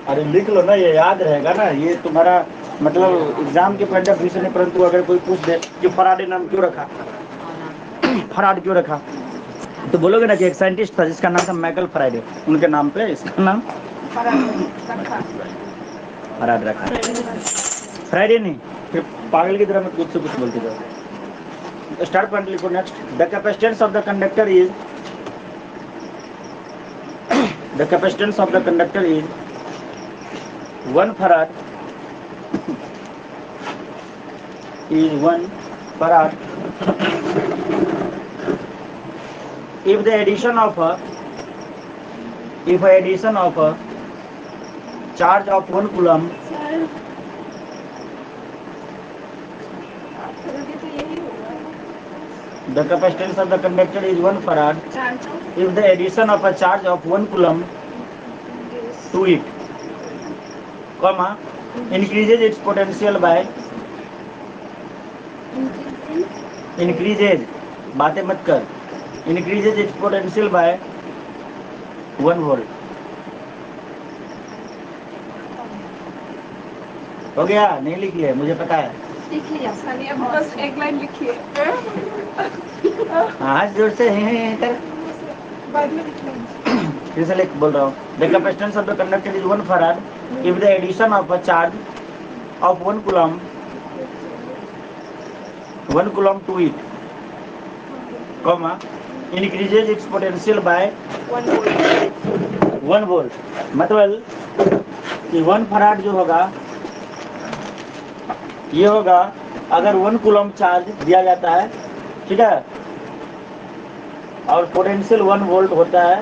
Speaker 1: अरे लिख लो ना, ये याद रहेगा ना, ये तुम्हारा मतलब एग्जाम के पॉइंट ऑफ व्यू से नहीं, परंतु अगर कोई पूछ दे कि फैराडे नाम क्यों रखा, फराड क्यों रखा, तो बोलोगे ना कि एक साइंटिस्ट था जिसका नाम था माइकल फैराडे, उनके नाम पे इसका नाम फराड रखा। फ्राइडे नहीं, फिर पागल की तरह मत कुछ से कुछ बोलते जाओ। स्टार्ट पॉइंट लिखो next, the capacitance of the conductor is, the capacitance of the conductor is 1 farad, is 1 farad if the addition of a charge of 1 coulomb the capacitance of the conductor is 1 farad if the addition of a charge of 1 coulomb to it, comma increases its potential by, increases, बातें मत कर, increases its potential by 1 volt। हो गया? नहीं लिखी है, मुझे पता है।
Speaker 2: लिख लिया।
Speaker 4: सानिया बस एक लाइन लिखिए।
Speaker 1: हाँ जोर से कर,
Speaker 4: बाद में लिख लेंगे।
Speaker 1: फिर से लिख बोल रहा हूँ, the capacitance of the conductor is 1 farad if the addition of a charge of 1 coulomb to it, comma increases its potential by 1 volt। मतलब कि 1 farad जो होगा ये होगा अगर 1 coulomb चार्ज दिया जाता है, ठीक है, और पोटेंशियल 1 वोल्ट होता है,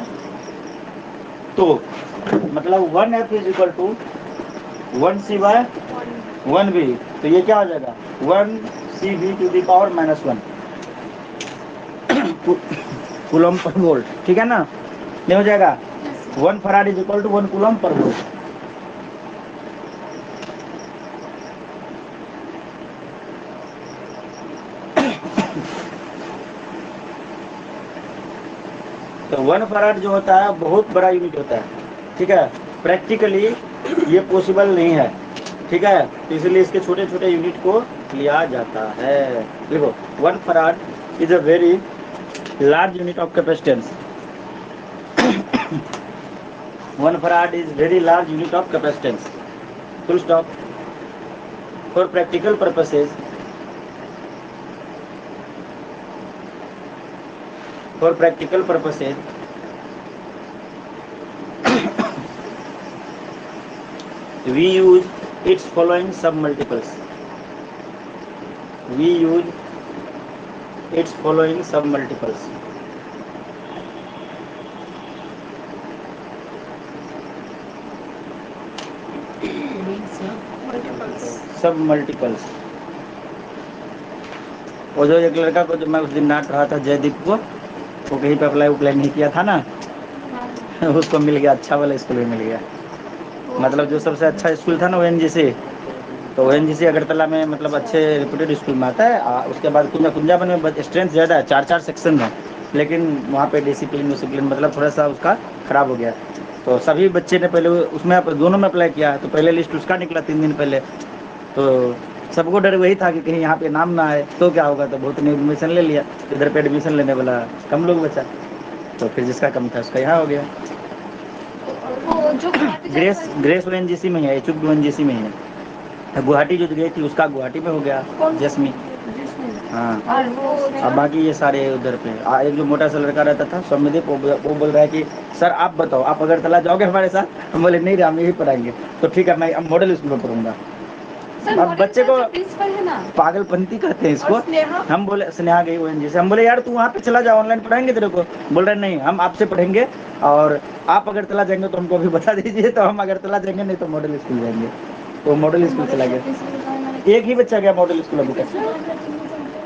Speaker 1: तो मतलब 1F is equal to 1C bye 1V, तो ये क्या हो जाएगा 1CV to the power -1 coulomb per volt. ठीक है ना, ये हो जाएगा 1 farad is equal to 1 coulomb per volt. तो 1 फराड जो होता है बहुत बड़ा यूनिट होता है, ठीक है, प्रैक्टिकली ये पॉसिबल नहीं है, ठीक है, तो इसलिए इसके छोटे छोटे यूनिट को लिया जाता है। देखो 1 farad is a very large unit of capacitance, 1 farad is very large unit of capacitance, full stop। For practical purposes, we use its following submultiples, सबमल्टीपल्स। वो जो एक लड़का को जो मैं उस दिन डांट रहा था जयदीप को, वो कहीं पे अप्लाई नहीं किया था ना, उसको मिल गया, अच्छा वाला स्कूल में मिल गया। मतलब जो सबसे अच्छा स्कूल था ना ONGC, तो ONGC अगरतला में मतलब अच्छे रेपुटेड स्कूल में आता है। उसके बाद कुंजाबन में स्ट्रेंथ ज़्यादा है, 4 सेक्शन है, लेकिन वहाँ पे डिसिप्लिन मतलब थोड़ा सा उसका ख़राब हो गया। तो सभी बच्चे ने पहले उसमें दोनों में अप्लाई किया, तो पहले लिस्ट उसका निकला 3 दिन पहले। तो सबको डर वही था कि कहीं यहाँ पे नाम ना आए तो क्या होगा, तो बहुत ने एडमिशन ले लिया। इधर पे एडमिशन लेने वाला कम लोग बचा, तो फिर जिसका कम था उसका यहाँ हो गया।
Speaker 2: वो जो गुवाहाटी जाने वाली-
Speaker 1: ग्रेस ONGC में है, चुप ONGC में है। गुवाहाटी जो गई थी उसका गुवाहाटी में हो गया, जसमी। हाँ,
Speaker 2: और वो
Speaker 1: अब बाकी ये सारे उधर पे एक जो मोटा सा लड़का रहता था सौम्यदीप, वो बोल रहा है कि सर आप बताओ, आप अगरतला जाओगे हमारे साथ? हम बोले नहीं हम यही पढ़ाएंगे। तो ठीक है, मैं मॉडल स्कूल में पढ़ूंगा।
Speaker 2: सर
Speaker 1: अब
Speaker 2: मॉडल
Speaker 1: बच्चे को
Speaker 2: प्रिंसिपल है ना।
Speaker 1: पागलपंती कहते हैं इसको।
Speaker 4: और स्नेहा?
Speaker 1: हम बोले स्नेहा गई ONGC, हम बोले यार तू वहाँ पे चला जा, ऑनलाइन पढ़ाएंगे तेरे को। बोल रहे नहीं हम आपसे पढ़ेंगे, और आप अगरतला जाएंगे तो हमको अभी बता दीजिए, तो हम अगरतला जाएंगे, नहीं तो मॉडल स्कूल जाएंगे। तो मॉडल स्कूल चला गया। एक ही बच्चा गया मॉडल स्कूल अभी तक।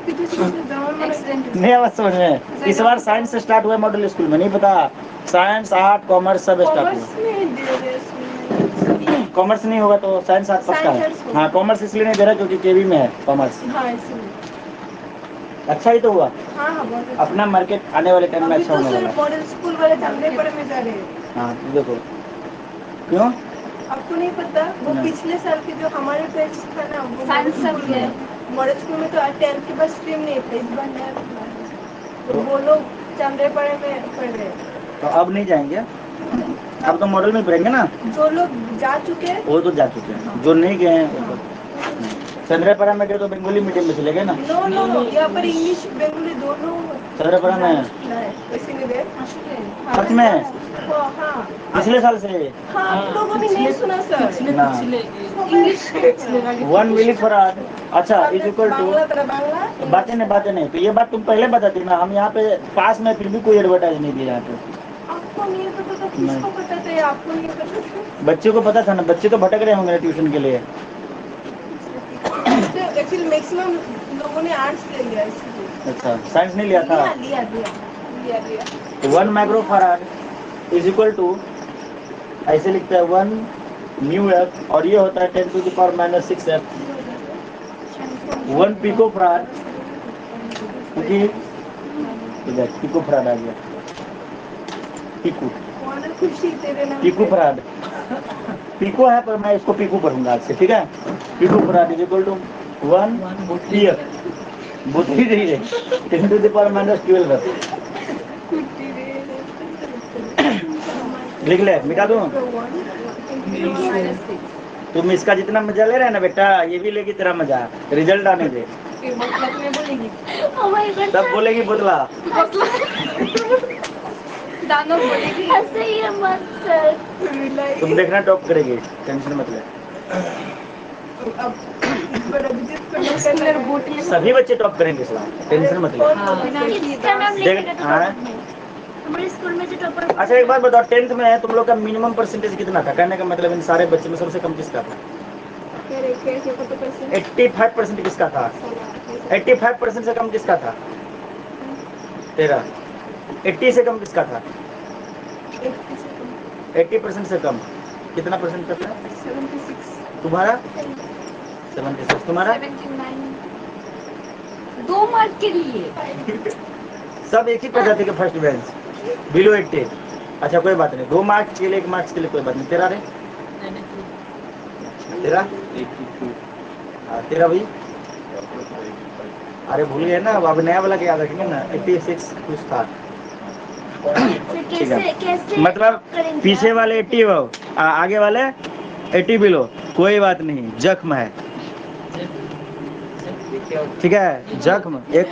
Speaker 2: एक्सीडेंट
Speaker 1: नहीं आवाज समझ में? इस बार साइंस से स्टार्ट हुआ है मॉडल स्कूल में, नहीं पता? साइंस, आर्ट, कॉमर्स सब स्टार्ट
Speaker 4: कॉमर्स
Speaker 1: हुआ।
Speaker 4: में दे रहे इसमें।
Speaker 1: कॉमर्स नहीं होगा तो साइंस आर्ट पक्का है।
Speaker 4: साइंस
Speaker 1: हाँ, कॉमर्स इसलिए नहीं दे रहा क्योंकि केवी में है कॉमर्स।
Speaker 4: हाँ इसलिए।
Speaker 1: अच्छा ही तो हुआ,
Speaker 4: हाँ हाँ बहुत अच्छा।
Speaker 1: अपना मार्केट आने वाले टाइम में
Speaker 4: अभी
Speaker 1: अच्छा
Speaker 4: तो
Speaker 1: होने
Speaker 4: सर
Speaker 1: वाला है।
Speaker 4: मॉडल स्कूल वाले चांदनीपुर में जा रहे हैं।
Speaker 1: हाँ तो देखो क्यों
Speaker 4: आपको नहीं पता, वो
Speaker 1: नहीं।
Speaker 4: पिछले साल के जो हमारे बैच था ना, वो
Speaker 2: साइंस
Speaker 4: मॉडल
Speaker 2: सब
Speaker 4: स्कूल
Speaker 2: है।
Speaker 4: में, मॉडल स्कूल में तो 10th के बाद स्ट्रीम नहीं था, इस बार नया खुला है। तो वो लोग चांदनीपुर में पढ़ रहे हैं।
Speaker 1: तो अब नहीं जाएंगे, अब तो मॉडल में पढ़ेंगे ना।
Speaker 4: जो लोग जा चुके हैं,
Speaker 1: वो तो जा चुके हैं, जो नहीं गए हैं वो तो चंद्रपुरा में गए तो बंगाली मीडियम में चले गए ना।
Speaker 4: नो नो नो, यहाँ पर इंग्लिश बंगाली दोनों
Speaker 1: चंद्रपुरा में
Speaker 4: खुला है, इसीलिए।
Speaker 1: सच में
Speaker 4: हाँ
Speaker 1: पिछले साल से
Speaker 4: हाँ, आप लोगों ने नहीं सुना सर।
Speaker 1: ना
Speaker 4: इंग्लिश
Speaker 1: 1 मिली फराड। अच्छा इज इक्वल टू
Speaker 4: बांग्ला तरह बांग्ला।
Speaker 1: बातें नहीं, तो ये बात तुम पहले बताती ना। हम यहाँ पे पास में फिर भी कोई एडवर्टाइज नहीं दिया यहाँ पे।
Speaker 4: आपको नहीं पता तो किसको पता था? आपको नहीं पता था?
Speaker 1: बच्चे को पता था ना, बच्चे तो भटक रहे होंगे ट्यूशन के लिए।
Speaker 4: एक्चुअली मैक्सिमम लोगों ने आर्ट्स ले लिया इसलिए।
Speaker 1: अच्छा साइंस नहीं लिया था।
Speaker 4: लिया लिया लिया लिया।
Speaker 1: तो 1 micro farad is equal to, ऐसे लिखते हैं 1 न्यू एफ, और ये होता है 10 to the power minus 6 F. 1 picofarad, क्योंकि पिको फराड आ गया, पिको
Speaker 4: कौन खुशी तेरे नाम
Speaker 1: पिको
Speaker 4: पे?
Speaker 1: फराड, पिको है पर मैं इसको पिको पढ़ूंगा आज से, ठीक है। Picofarad is equal to 1 pF, बुद्धि नहीं है 10 to the power minus 12 F. लिख ले, मिटा दूं? तुम इसका जितना मजा ले रहे हैं ना बेटा, ये भी लेगी तेरा मजा। रिजल्ट आने दे, तब बोलेगी बोतला।
Speaker 2: दानव बोलेगी ऐसे ही मत सर।
Speaker 1: तुम देखना टॉप करेगी, टेंशन मत ले।
Speaker 4: अब पर अभिजीत को नहीं करना है।
Speaker 1: सभी बच्चे टॉप करेंगे इस बार, टेंशन मत ले।
Speaker 2: इसका नाम
Speaker 1: देख,
Speaker 2: लेके
Speaker 1: हाँ।
Speaker 2: हमारे स्कूल में जो टॉपर।
Speaker 1: अच्छा एक बात बताओ, 10th में तुम लोग का मिनिमम परसेंटेज कितना था? कहने का मतलब इन सारे बच्चे में सबसे कम किसका था? 85% किसका था? 85% से कम किसका था? तेरा। 80 से कम किसका था? 80% से कम कितना परसेंट का था?
Speaker 4: 76।
Speaker 1: तुम्हारा 76, तुम्हारा
Speaker 2: 2 मार्क के लिए।
Speaker 1: सब एक ही प्रजाति के फर्स्ट बेंच, बिलो 80। अच्छा कोई बात नहीं, 2 मार्क्स के लिए 1 मार्क्स के लिए कोई बात नहीं। तेरा रे? तेरा 82। हाँ तेरा भाई? अरे भूल गए ना, अब नया वाला क्या याद रखेंगे ना। 86 कुछ था, ठीक है। मतलब पीछे वाले 80 आगे वाले 80 बिलो, कोई बात नहीं, जख्म है, ठीक है। जख्म एक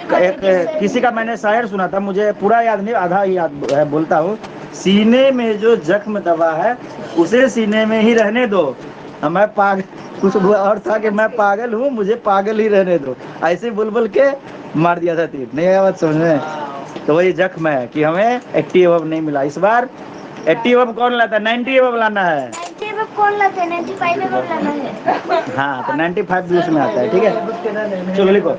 Speaker 1: किसी का मैंने शायर सुना था, मुझे पूरा याद नहीं, आधा ही याद है, बोलता हूँ। सीने में जो जख्म दबा है उसे सीने में ही रहने दो। मैं पागल, कुछ और था कि मैं पागल हूँ, मुझे पागल ही रहने दो, ऐसे बोल बोल के मार दिया था तीर। नहीं आया बात समझ में? तो वही जख्म है कि हमें 80 अबव नहीं मिला। इस बार 80 अबव कौन लाता है? 90 अबव लाना है।
Speaker 2: 90 अबव कौन लाते हैं? 95 अबव लाना है।
Speaker 1: हाँ तो 95 भी उसमें आता है, ठीक है। चलो लिखो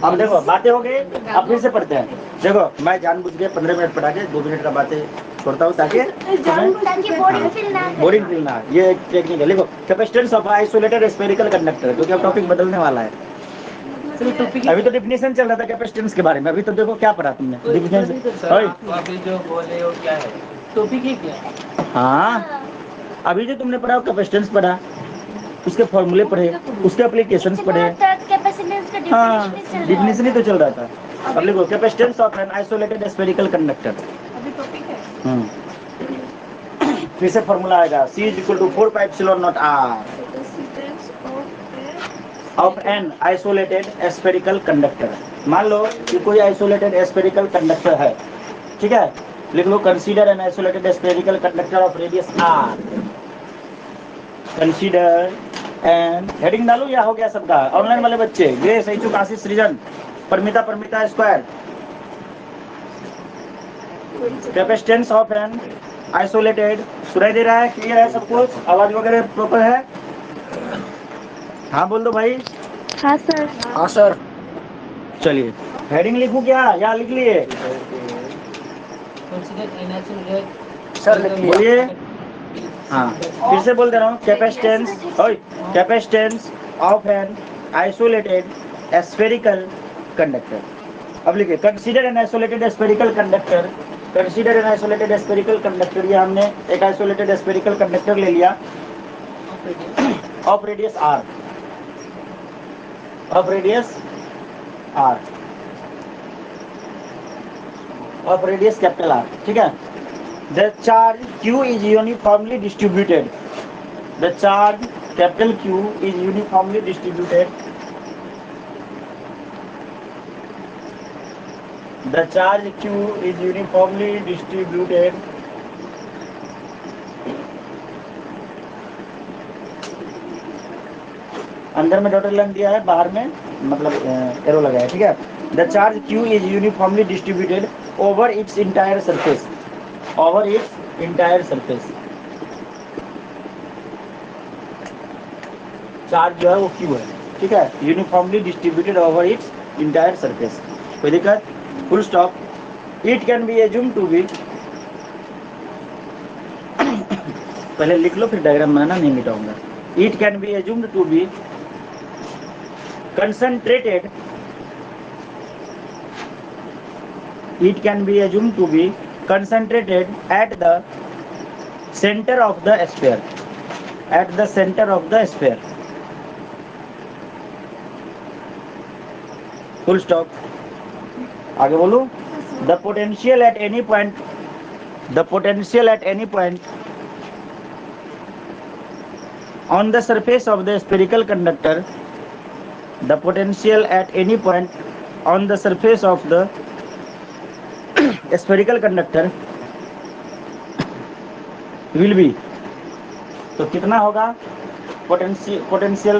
Speaker 1: अब देखो बातें हो गई, अब फिर से पढ़ते हैं। देखो मैं जानबूझ के 15 मिनट पढ़ा के 2 मिनट का बातें छोड़ता हूँ ताकि
Speaker 2: ताकि बोरिंग फील ना करे।
Speaker 1: बोरिंग फील ना हो। ये एक टेक्निक है। देखो capacitance of isolated spherical conductor, क्योंकि अब टॉपिक बदलने वाला है। अभी तो डिफिनेशन चल रहा था कैपेसिटेंस के बारे में, अभी तो देखो क्या पढ़ा तुमने डिफिनेशन।
Speaker 3: अभी जो बोले वो क्या है? टॉपिक ही क्या?
Speaker 1: हाँ अभी जो तुमने पढ़ा कैपेसिटेंस पढ़ा, उसके फॉर्मूले पढ़े, उसके एप्लीकेशंस पढ़े।
Speaker 2: कैपेसिटेंस का
Speaker 1: हाँ
Speaker 2: डिफिनेशन
Speaker 1: डिफिनेशन ही तो चल रहा था। अब देखो capacitance of an isolated spherical conductor.
Speaker 4: अभी टॉपिक है।
Speaker 1: फिर से फॉर्मूला आएगा C is equal to 4 pi epsilon naught R
Speaker 4: capacitance
Speaker 1: of an isolated spherical conductor. मान लो कि कोई आइसोलेटेड स्फेरिकल कंडक्टर है, ठीक है, लिख low consider N isolated spherical conductor of radius R। Consider N, heading डालू या हो गया सबका? ऑनलाइन वाले बच्चे ग्रेस इच्छुक आशीष सृजन Paramita square. Capacitance of an isolated, सुनाई दे रहा है? क्लियर है सब कुछ? आवाज वगैरह प्रॉपर है? हाँ बोल दो भाई।
Speaker 2: हाँ सर।
Speaker 3: हाँ सर।
Speaker 1: चलिए हेडिंग लिखूं क्या या लिख लिए?
Speaker 3: सर लिख लिया।
Speaker 1: बोलिए। हाँ फिर से बोल दे रहा हूँ। Capacitance of an isolated spherical conductor. अब लिखिए consider N isolated spherical conductor. Consider N isolated spherical conductor, ये हमने एक आइसोलेटेड स्फेरिकल कंडक्टर ले लिया of radius R, of radius R, of radius capital R, ठीक है। The charge Q is uniformly distributed. The charge capital Q is uniformly distributed. The charge Q is uniformly distributed अंदर में dotted line दिया है, बाहर में मतलब arrow लगा है, ठीक है। The charge Q is uniformly distributed over its entire surface. Over its entire surface. Charge जो है वो Q है, ठीक है, uniformly distributed over its entire surface. कोई दिक्कत? Full stop. It can be assume to be, पहले लिख लो फिर डायग्राम बनाना, नहीं मिटाऊंगा। It can be assumed to be concentrated, it can be assumed to be concentrated at the center of the sphere, at the center of the sphere. Full stop. आगे बोलूं? The potential at any point, the potential at any point on the surface of the spherical conductor, the potential at any point on the surface of the spherical conductor will be, तो कितना होगा potential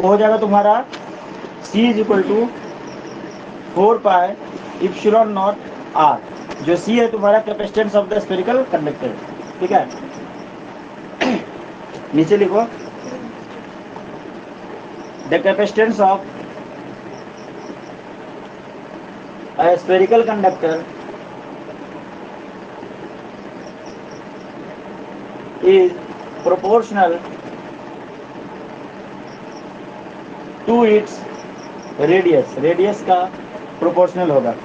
Speaker 1: हो जाएगा तुम्हारा C is equal to 4 pi epsilon naught R, जो C है तुम्हारा capacitance of the spherical conductor, ठीक है। नीचे लिखो the capacitance of a spherical conductor is proportional to its radius. radius का proportional होगा।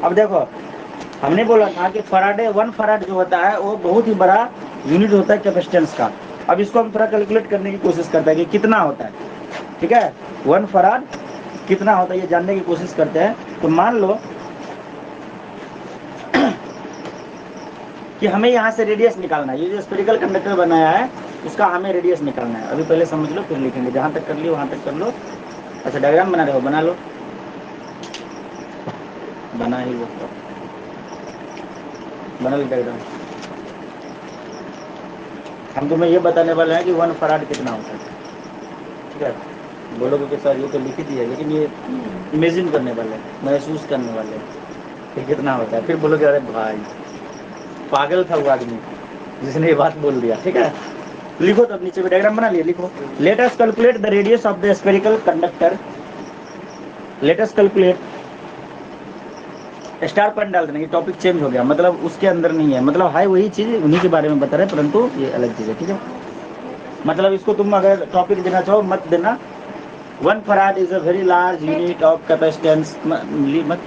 Speaker 1: अब देखो हमने बोला था कि फराडे 1 फराड जो होता है वो बहुत ही बड़ा यूनिट होता है कैपेसिटेंस का। अब इसको हम थोड़ा कैलकुलेट करने की कोशिश करते हैं कि कितना होता है, ठीक है। 1 फराड कितना होता है ये जानने की कोशिश करते हैं। तो मान लो कि हमें यहाँ से रेडियस निकालना है, ये जो स्फेरिकल कंडक्टर बनाया है उसका हमें रेडियस निकालना है। अभी पहले समझ लो फिर लिखेंगे, जहाँ तक कर लियो वहाँ तक कर लो। अच्छा डायग्राम बना रहे हो, बना लो, बना ही वो बना लो डायग्राम। हम तुम्हें ये बताने वाले हैं कि 1 फराड कितना होता है। ठीक है, बोलोगे कि सर ये तो लिख ही दिया, लेकिन ये इमेजिन करने वाले, महसूस करने वाले कि कितना होता है। फिर बोलोगे अरे भाई पागल था वो आदमी जिसने ये बात बोल दिया। ठीक है, लिखो तब नीचे में डायग्राम बना लिए, लिखो let us calculate the radius of the spherical conductor. Late us calculate, star point डाल देना, ये टॉपिक चेंज हो गया, मतलब उसके अंदर नहीं है, मतलब है वही चीज, उन्हीं के बारे में बता रहे, परंतु ये अलग चीज है। ठीक है, मतलब इसको तुम अगर टॉपिक देना चाहो मत देना। 1 farad is a very large unit of capacitance. मत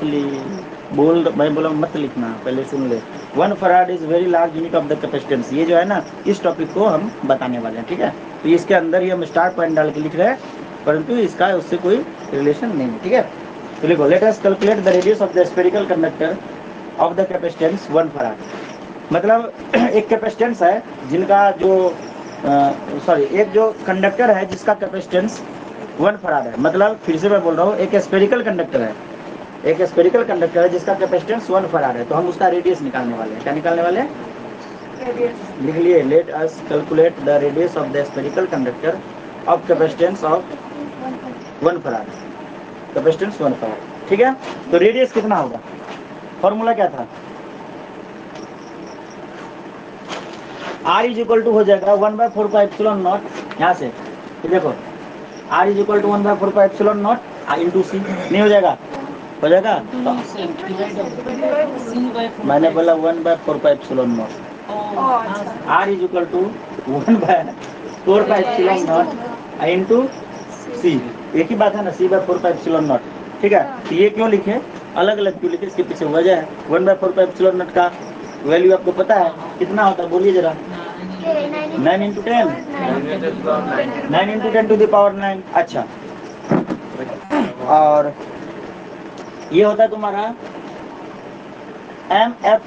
Speaker 1: बोल, मैं बोला मत लिखना, पहले सुन ले। 1 farad is very large unit of the capacitance, ये जो है ना, इस टॉपिक को हम बताने वाले हैं। ठीक है, तो इसके अंदर ही हम स्टार पॉइंट डाल के लिख रहे हैं, परंतु इसका उससे कोई रिलेशन नहीं है। ठीक है, तो लिखो let us calculate the radius of the spherical conductor of the capacitance 1 farad. मतलब एक कैपेसिटेंस है जिनका जो एक जो कंडक्टर है जिसका कैपेसिटेंस 1 फराड है। मतलब फिर से मैं बोल रहा हूँ, एक स्फेरिकल कंडक्टर है, एक स्फेरिकल कंडक्टर है जिसका कैपेसिटेंस 1 फराड है, तो हम उसका रेडियस निकालने वाले हैं। क्या निकालने वाले हैं? लिख लिए, let us calculate the radius of the spherical conductor of capacitance of 1 farad, capacitance 1 farad. ठीक है, तो रेडियस कितना होगा? फॉर्मूला क्या था? R इज इक्वल टू हो जाएगा 1/4πε0, यहाँ से देखो R is equal to 1/4πε0 into C, नहीं हो जाएगा? हो जाएगा, तो मैंने बोला 1/4πε0, R is equal to 1/4πε0 into C, एक ही बात है ना, C/4πε0। ठीक है, तो ये क्यों लिखे, अलग अलग क्यों लिखे, इसके पीछे वजह है। 1/4πε0 का वैल्यू आपको पता है कितना होता है, बोलिए जरा। 9 × 10, 9 × 10 टू द पावर 9। अच्छा, और ये होता है तुम्हारा MF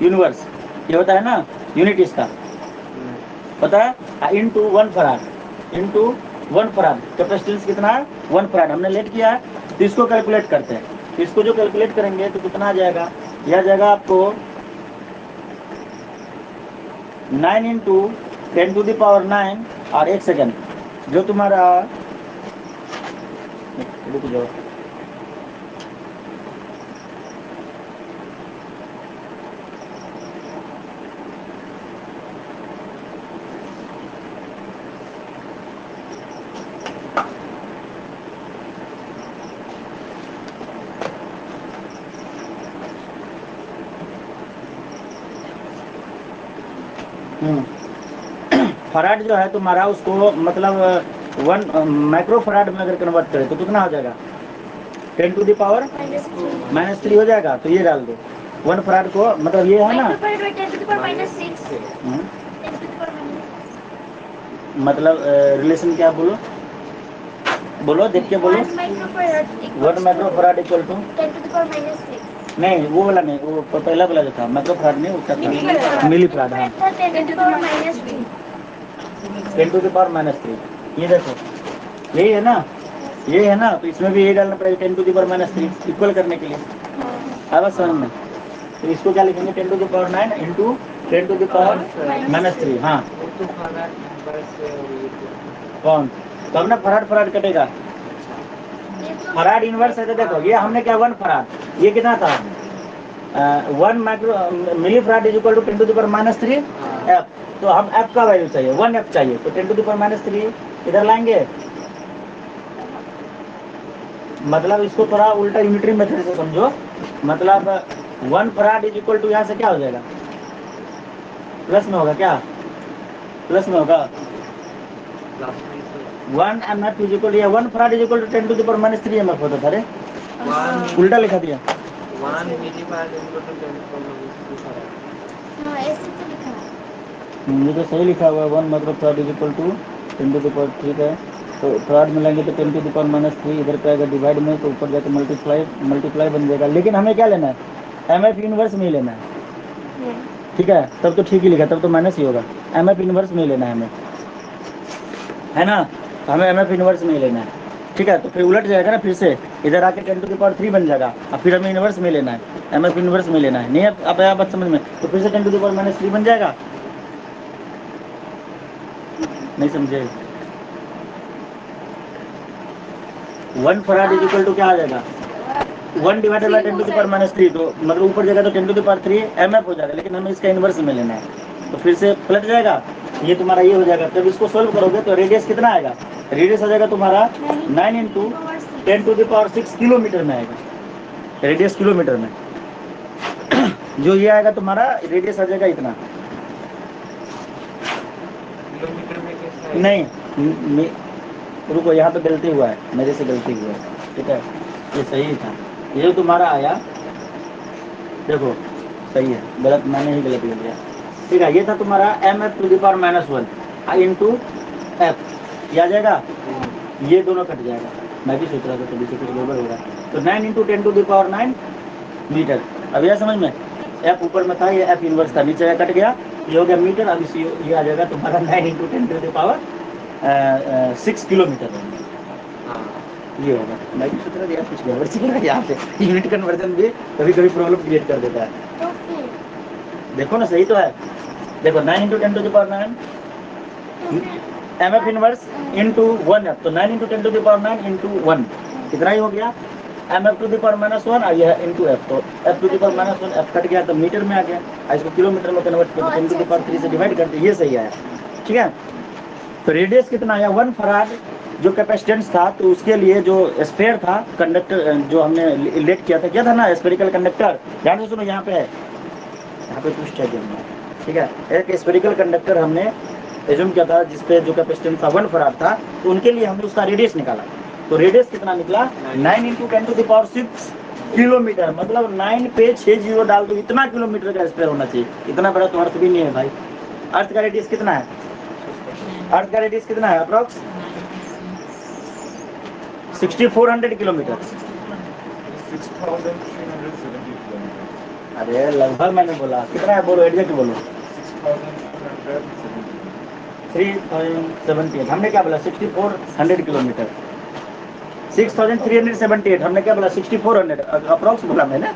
Speaker 1: यूनिवर्स, ये होता है ना यूनिट इसका, पता है, into 1 farad, into 1 farad. Capacitance कितना है? 1 फराड। हमने लेट किया है, तो इसको कैलकुलेट करते हैं। तो इसको जो कैलकुलेट करेंगे तो कितना आ जाएगा? यह जाएगा आपको 9 × 10 टू द पावर 9, और 1 सेकेंड, जो तुम्हारा रुक जाओ, फराड जो है तुम्हारा, उसको मतलब 1 माइक्रो फराड में अगर कन्वर्ट करें तो कितना हो जाएगा? 10 टू द पावर -3 हो जाएगा। तो ये डाल दो 1 फराड को, मतलब ये है ना, मतलब रिलेशन क्या, बोलो बोलो, देख के बोलो। 1 माइक्रो फराड इक्वल टू, नहीं वो वाला नहीं, वो पहला वाला जो था माइक्रो फराड नहीं, उसका था मिली फराड। हाँ, 10 टू द पावर -3, ये देखो यही है ना, ये है ना, तो इसमें भी ये डालना पड़ेगा 10 टू द पावर -3 इक्वल करने के लिए। आवाज समझ में? तो इसको क्या लिखेंगे? 10 to the power 9 into 10 to the power -3। हाँ, कौन? तो अब ना फराड फराड कटेगा, फराड इनवर्स है। तो देखो ये हमने क्या 1 फराड, ये कितना था 1 micro milli farad is equal to 10 to the power -3 F. तो हम एफ का वैल्यू चाहिए, 1 एफ चाहिए, तो 10 टू द पावर -3 इधर लाएंगे। मतलब इसको थोड़ा उल्टा यूनिटरी मेथड से समझो, मतलब 1 फराड इज इक्वल टू यहाँ से क्या हो जाएगा? प्लस में होगा, क्या प्लस में होगा? 1 MF is equal to 1 farad is equal to 10 to the power -3 MF होता था। अरे उल्टा लिखा दिया।
Speaker 5: 1 milli farad is equal to 10 to the power.
Speaker 1: ये तो सही लिखा हुआ है, 1 micro farad is equal to 10 to the power. ठीक है, तो फराड मिलाएंगे तो 10 टू द पावर -3, इधर पे अगर डिवाइड में तो ऊपर जाकर मल्टीप्लाई बन जाएगा। लेकिन हमें क्या लेना है? MF इनवर्स में ही लेना है। ठीक है, तब तो ठीक ही लिखा, तब तो माइनस ही होगा। MF इनवर्स में ही लेना है हमें, है ना, तो हमें MF इनवर्स में ही लेना है। ठीक है, तो फिर उलट जाएगा ना, फिर से इधर आके 10 टू द पावर 3 बन जाएगा, और फिर हमें इनवर्स में लेना है, MF इनवर्स में लेना है। नहीं अब आया बात समझ में? तो फिर से 10 टू द पावर -3 बन जाएगा। नहीं समझे? 1 फराड इज इक्वल टू क्या आ जाएगा 1 divided by 10 to the power minus 3, तो मतलब ऊपर जाएगा तो 10 टू द पावर 3 mf हो जाएगा, लेकिन हमें इसका इन्वर्स में लेना है, तो फिर से पलट जाएगा, ये तुम्हारा ये हो जाएगा। जब इसको सोल्व करोगे तो रेडियस कितना आएगा, रेडियस आ जाएगा तुम्हारा 9 into 10 to the power 6 kilometre में आएगा, रेडियस किलोमीटर में। जो ये आएगा तुम्हारा रेडियस आ जाएगा इतना,
Speaker 5: किलोमीटर में कैसे आएगा?
Speaker 1: नहीं रुको, यहाँ पे गलती हुआ है, मेरे से गलती हुआ है, ठीक है, ये सही था, ये जो तुम्हारा आया देखो सही है, गलत मैंने ही गलत लिख दिया, ठीक है। ये था तुम्हारा mf to the power minus 1 into F, ये आ जाएगा, ये दोनों कट जाएगा, मैं भी सोच रहा था तभी से कुछ गड़बड़ हो रहा है। तो 9 into 10 to the power 9 metre, अब यह समझ में, एफ ऊपर में था, ये एफ इनवर्स था, नीचे कट गया, ये हो गया मीटर। अब इसी ये आ जाएगा तुम्हारा 9 into 10 to the power 6 kilometre,
Speaker 5: हाँ,
Speaker 1: ये होगा। मैं भी सोच रहा था यार कुछ गड़बड़ चल रहा है यहाँ पे, यूनिट कन्वर्जन भी कभी कभी प्रॉब्लम क्रिएट कर देता है। देखो ना सही तो है, देखो 9 into 10 to the power 9 M F inverse into 1 F, तो 9 into 10 to the power 9 into 1 कितना ही हो गया, M F to the power minus 1 और यह इंटू एफ, तो F to the power minus 1 F cut गया तो मीटर में आ गया, और इसको किलोमीटर में कन्वर्ट करके 10 टू द पावर 3 से डिवाइड करते, ये सही आया, ठीक है। तो रेडियस कितना आया 1 फराड जो कैपेसिटेंस था, तो उसके लिए जो स्फीयर था, कंडक्टर जो हमने लेट किया था, क्या था ना, स्फेरिकल कंडक्टर, ध्यान से सुनो, यहाँ पे है, यहाँ पे कुछ चाहिए, ठीक है, एक स्फेरिकल कंडक्टर हमने एज्यूम किया था जिसपे जो कैपेसिटेंस था 1 फराड था, तो उनके लिए हमने उसका रेडियस निकाला, तो रेडियस कितना निकला 9 into 10 to the power 6 kilometre, मतलब 9 पे 6 जीरो डाल दो, इतना किलोमीटर का स्फीयर होना चाहिए, इतना बड़ा तो अर्थ भी नहीं है भाई। अर्थ का रेडियस कितना है, अर्थ का रेडियस कितना है, अप्रोक्स 6400 किलोमीटर,
Speaker 6: 6,370 किलोमीटर।
Speaker 1: अरे लगभग मैंने बोला, कितना है बोलो, एग्जैक्ट बोलो, 3,378, हमने क्या बोला 6400 किलोमीटर, 6,378, हमने क्या बोला 6400, अप्रोक्स बोला मैंने,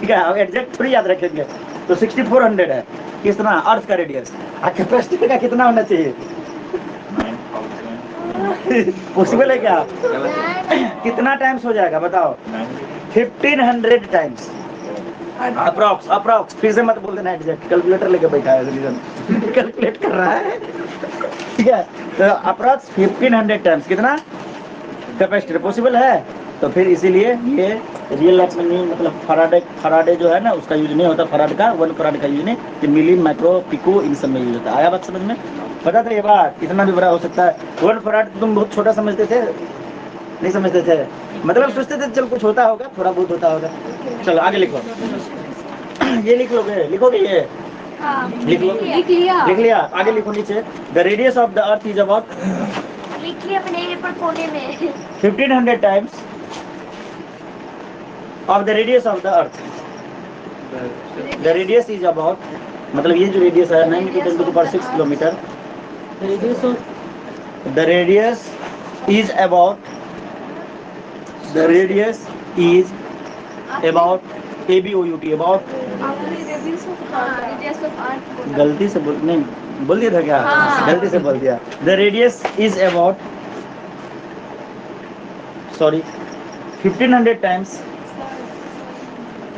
Speaker 1: ठीक है, अब एग्जैक्ट थोड़ी याद रखेंगे, तो 6400 है कितना अर्थ का रेडियस, कैपेसिटी का कितना होना चाहिए,
Speaker 6: 9,000।
Speaker 1: पॉसिबल है क्या, कितना टाइम्स हो जाएगा बताओ, 1500 टाइम्स अप्रोक्स, अप्रोक्स, फिर से मत बोल देना एग्जैक्ट, कैलकुलेटर लेके बैठा है रीजन कैलकुलेट कर रहा है, ठीक है, तो अप्रोक्स 1500 टाइम्स कितना कैपेसिटर पॉसिबल है, तो फिर इसीलिए ये रियल लाइफ में नहीं, मतलब फराडे जो है ना उसका यूज नहीं होता, फराड का 1 फराड का यूज नहीं, कि मिली माइक्रो पिको इन सब में यूज होता है। आया बात समझ में, पता था ये बात, इतना भी बड़ा हो सकता है, 1 फराड तुम बहुत छोटा समझते थे, नहीं समझते थे, मतलब सोचते थे चल कुछ होता होगा, थोड़ा बहुत होता होगा। चलो आगे लिखो, ये लिख लोगे, लिखोगे ये, लिख लो, लिख लिया, आगे लिखो नीचे, the radius of the earth is about,
Speaker 2: लिख लिया मैंने पर कोने में
Speaker 1: 1500 times of the radius of the earth, the radius is about, मतलब ये जो रेडियस है 9 × 10 to the power 6 kilometre, the radius is about, the radius is about ABOUT, about, गलती से बोल नहीं बोल दिया था क्या,
Speaker 2: हाँ।
Speaker 1: गलती से बोल दिया, the radius is about, sorry 1500 times,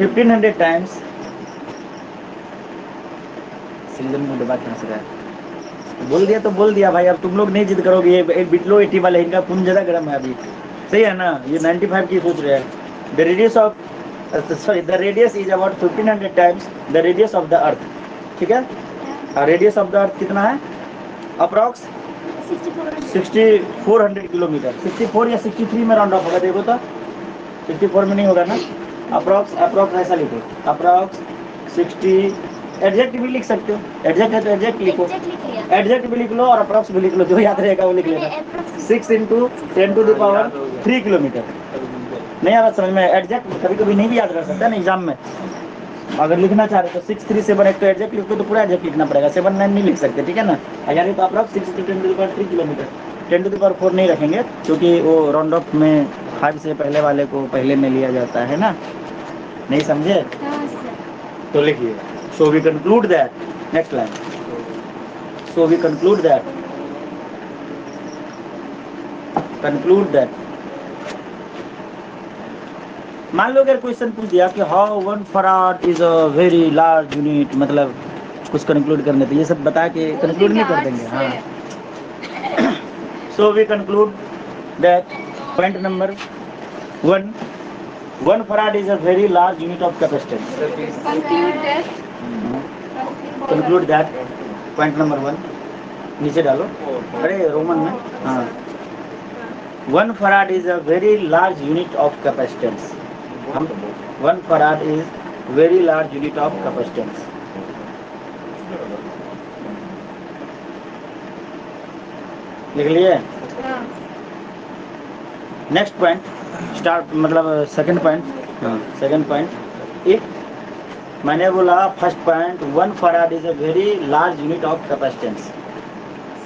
Speaker 1: 1500 times, season में बात कहाँ से रहा, बोल दिया तो बोल दिया भाई, अब तुम लोग नहीं जिद करोगे, ये एक बिटलो 80 वाले इनका खून ज्यादा गर्म है अभी, सही है ना, ये 95 की सोच रहे हैं, the radius of, sorry the radius is about 1500 times the radius of the अर्थ, ठीक है, और रेडियस ऑफ द अर्थ कितना है अप्रोक्स 6400 किलोमीटर, 64 या 63 में राउंड ऑफ होगा, देखो तो 64 में नहीं होगा ना, अप्रोक्स, अप्रोक्स ऐसा लिखो, अप्रोक्स 60, एग्जैक्ट भी लिख सकते हो, एग्जैक्ट है तो एग्जैक्ट लिखो, एग्जैक्ट भी लिख लो और अप्रोक्स भी लिख लो, जो याद रहेगा वो लिख लेना, 6 × 10 टू द पावर 3 किलोमीटर, नहीं आ रहा समझ में, एग्जैक्ट कभी कभी नहीं भी याद रह सकता है ना एग्जाम में, अगर लिखना चाह रहे तो 637 एक तो एग्जैक्ट लिखो तो पूरा एग्जैक्ट लिखना पड़ेगा, 79 नहीं लिख सकते, ठीक है ना, यानी तो approx 6 × 10 to the power 3 kilometre, 10 to the power 4 नहीं रखेंगे क्योंकि वो राउंड ऑफ में 5 से पहले वाले को पहले में लिया जाता है ना, नहीं समझे, तो लिखिए, so we conclude that, next line, so we conclude that मान लो अगर क्वेश्चन पूछ दिया कि how 1 farad is a very large unit, मतलब कुछ कंक्लूड करने तो ये सब बता के कंक्लूड नहीं कर देंगे। हाँ, so we conclude that point number 1 farad is a very large unit of capacitance.
Speaker 2: Conclude that.
Speaker 1: Conclude that point number 1 नीचे डालो, अरे रोमन में। हाँ, 1 farad is a very large unit of capacitance. 1 farad is very large unit of capacitance. लिख लिए? Next point start, मतलब second point. हाँ, second point if मैंने बोला first point 1 farad is a very large unit of capacitance.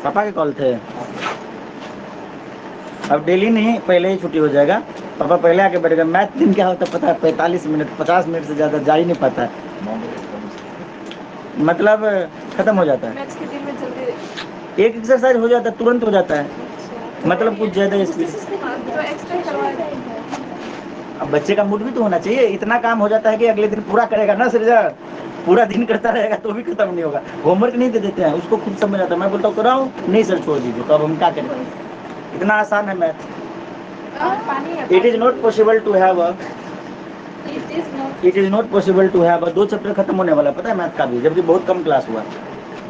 Speaker 1: पापा के call थे, अब डेली नहीं, पहले ही छुट्टी हो जाएगा। पापा पहले आके बैठेगा। मैथ दिन क्या होता है पता है? 45 मिनट 50 मिनट से ज़्यादा जा ही नहीं पाता है, मतलब खत्म हो जाता है।
Speaker 4: मैथ्स के दिन में जल्दी
Speaker 1: एक एक्सरसाइज हो जाता है, तुरंत हो जाता है, मतलब कुछ ज़्यादा स्पीड।
Speaker 4: तो एक्स्ट्रा करवाए।
Speaker 1: अब बच्चे का मूड भी तो होना चाहिए। इतना काम हो जाता है कि अगले दिन पूरा करेगा ना सृजन, पूरा दिन करता रहेगा तो भी खत्म नहीं होगा। होमवर्क नहीं दे देते हैं, उसको खुद समझ आता है। मैं बोलता हूँ कराऊँ, नहीं सर छोड़ दीजिए, तो अब हम क्या करें? इतना आसान है math. It is not possible to have a दो चैप्टर खत्म होने वाला है, पता है मैथ का भी, जबकि बहुत कम क्लास हुआ।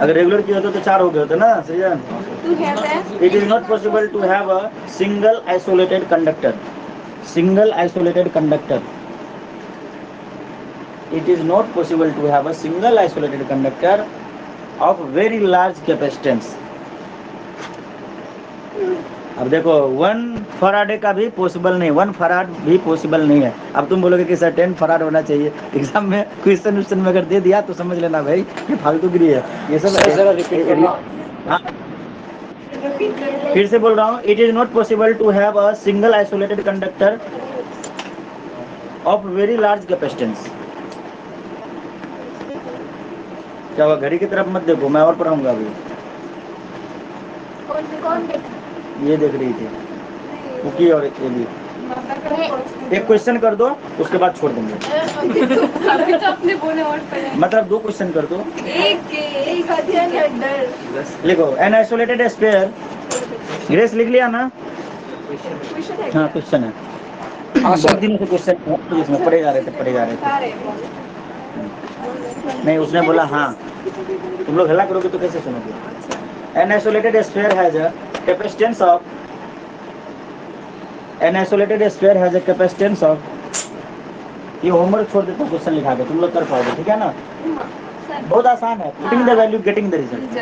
Speaker 1: अगर रेगुलर किया होता तो 4 हो गए होते ना Srijan. It is not possible to have a single isolated conductor. Single isolated conductor. It is not possible to have a single isolated conductor of very large capacitance. अब देखो 1 फराडे का भी पॉसिबल नहीं, 1 फराड भी पॉसिबल नहीं है। अब तुम बोलोगे कि सर 10 फराड होना चाहिए। एग्जाम में क्वेश्चन में अगर दे दिया तो समझ लेना भाई ये फालतूगिरी है, ये सब।
Speaker 3: सर जरा रिपीट करना।
Speaker 1: हाँ, फिर से बोल रहा हूँ, it is not possible to have a single isolated conductor of very large capacitance. क्या हुआ? घड़ी की तरफ मत देखो, मैं और पढ़ाऊंगा अभी। ये देख रही थी कुकी और ये भी। एक क्वेश्चन कर दो उसके बाद छोड़ देंगे।
Speaker 4: अभी तो अपने बोले और पढ़े।
Speaker 1: मतलब 2 क्वेश्चन कर दो।
Speaker 4: एक अध्ययन है डर।
Speaker 1: लिखो एन आइसोलेटेड स्फीयर। ग्रेस लिख लिया ना? हाँ, क्वेश्चन है।
Speaker 3: हाँ
Speaker 1: बहुत
Speaker 3: सर।
Speaker 1: दिनों से क्वेश्चन इसमें पढ़े जा रहे थे। नहीं, उसने बोला हाँ। तुम लोग हल्ला करोगे तो कैसे सुनोगे? N isolated sphere has a capacitance of ये होमवर्क छोड़ देता हूँ, क्वेश्चन लिखा के तुम लोग कर पाओगे, ठीक है ना? बहुत आसान है। Putting the value getting the result,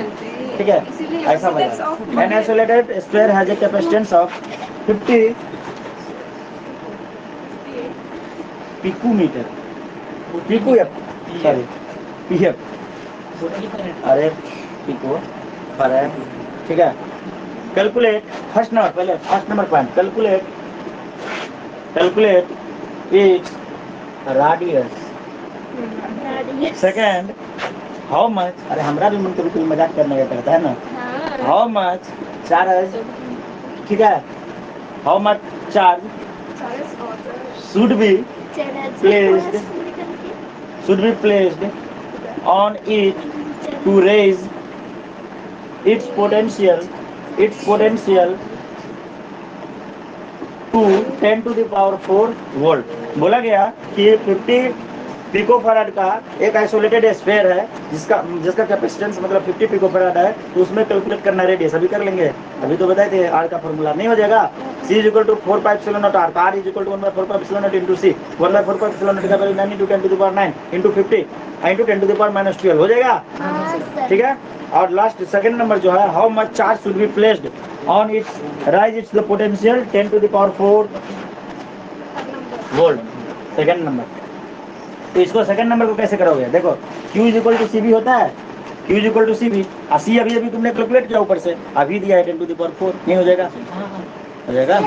Speaker 1: ठीक है? ऐसा बता, an isolated sphere has a capacitance of 50 picometre. Pico या सॉरी पीएफ, अरे पिको फराड, ठीक है? कैलकुलेट फर्स्ट नंबर, पहले first number point, calculate its radius. Second, how much, अरे हमरा भी मन कभी मजाक करने का करता है ना। हाउ मच चार्ज, ठीक है? How much charge should be placed on it to raise its potential to 10 to the power 4 volt. बोला गया कि 50 पिकोफैराड का एक आइसोलेटेड स्फीयर है जिसका कैपेसिटेंस मतलब 50 पिकोफैराड है, तो उसमें कैलकुलेट करना रेडियस। अभी कर लेंगे, अभी तो बताए थे आर का फॉर्मूला नहीं हो जाएगा। C = 4πε0 r, r = 1/4πε0 into c, 1/4πε0 का वैल्यू 9 × 10⁹ into 50 into 10⁻12 हो जाएगा, ठीक है? और लास्ट सेकंड नंबर जो है, how much charge should be placed on it's rise it's the potential 10 to the power 4 volt. Second number, तो इसको सेकंड नंबर को कैसे करोगे? देखो Q = CV होता है, Q = CV, और C अभी तुमने कैलकुलेट किया ऊपर से, अभी दिया है 10 to the power 4, नहीं हो जाएगा? हो जाएगा।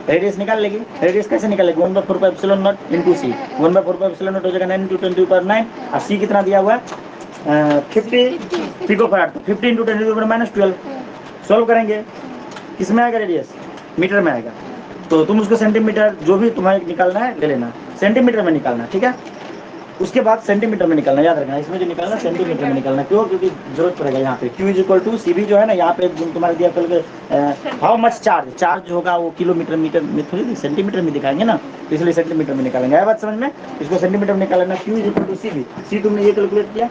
Speaker 1: रेडियस निकाल लेगी। रेडियस कैसे निकालेगी? 1/4πε0 into c, 1/4πε0 हो जाएगा 9 × 10⁻⁹, और c कितना दिया हुआ है? 50 पिकोफैराड, तो 50 × 10⁻12। सॉल्व करेंगे, किस में आएगा? रेडियस मीटर में आएगा, तो तुम उसको सेंटीमीटर जो भी तुम्हें निकालना है ले लेना, सेंटीमीटर में निकालना, ठीक है। उसके बाद सेंटीमीटर में निकालना, याद रखना, इसमें जो निकालना सेंटीमीटर में निकालना। क्यों? क्योंकि जरूरत पड़ेगा यहाँ पे। Q is equal to CB जो है ना, यहाँ पे तुम्हारे दिया कल हाउ मच चार्ज, चार्ज होगा वो किलोमीटर मीटर में थोड़ी सेंटीमीटर में दिखाएंगे ना, तो इसलिए सेंटीमीटर में निकालेंगे। आया बात समझ में? इसको सेंटीमीटर में निकालना। Q is equal to CB। C तुमने ये कैलकुलेट किया,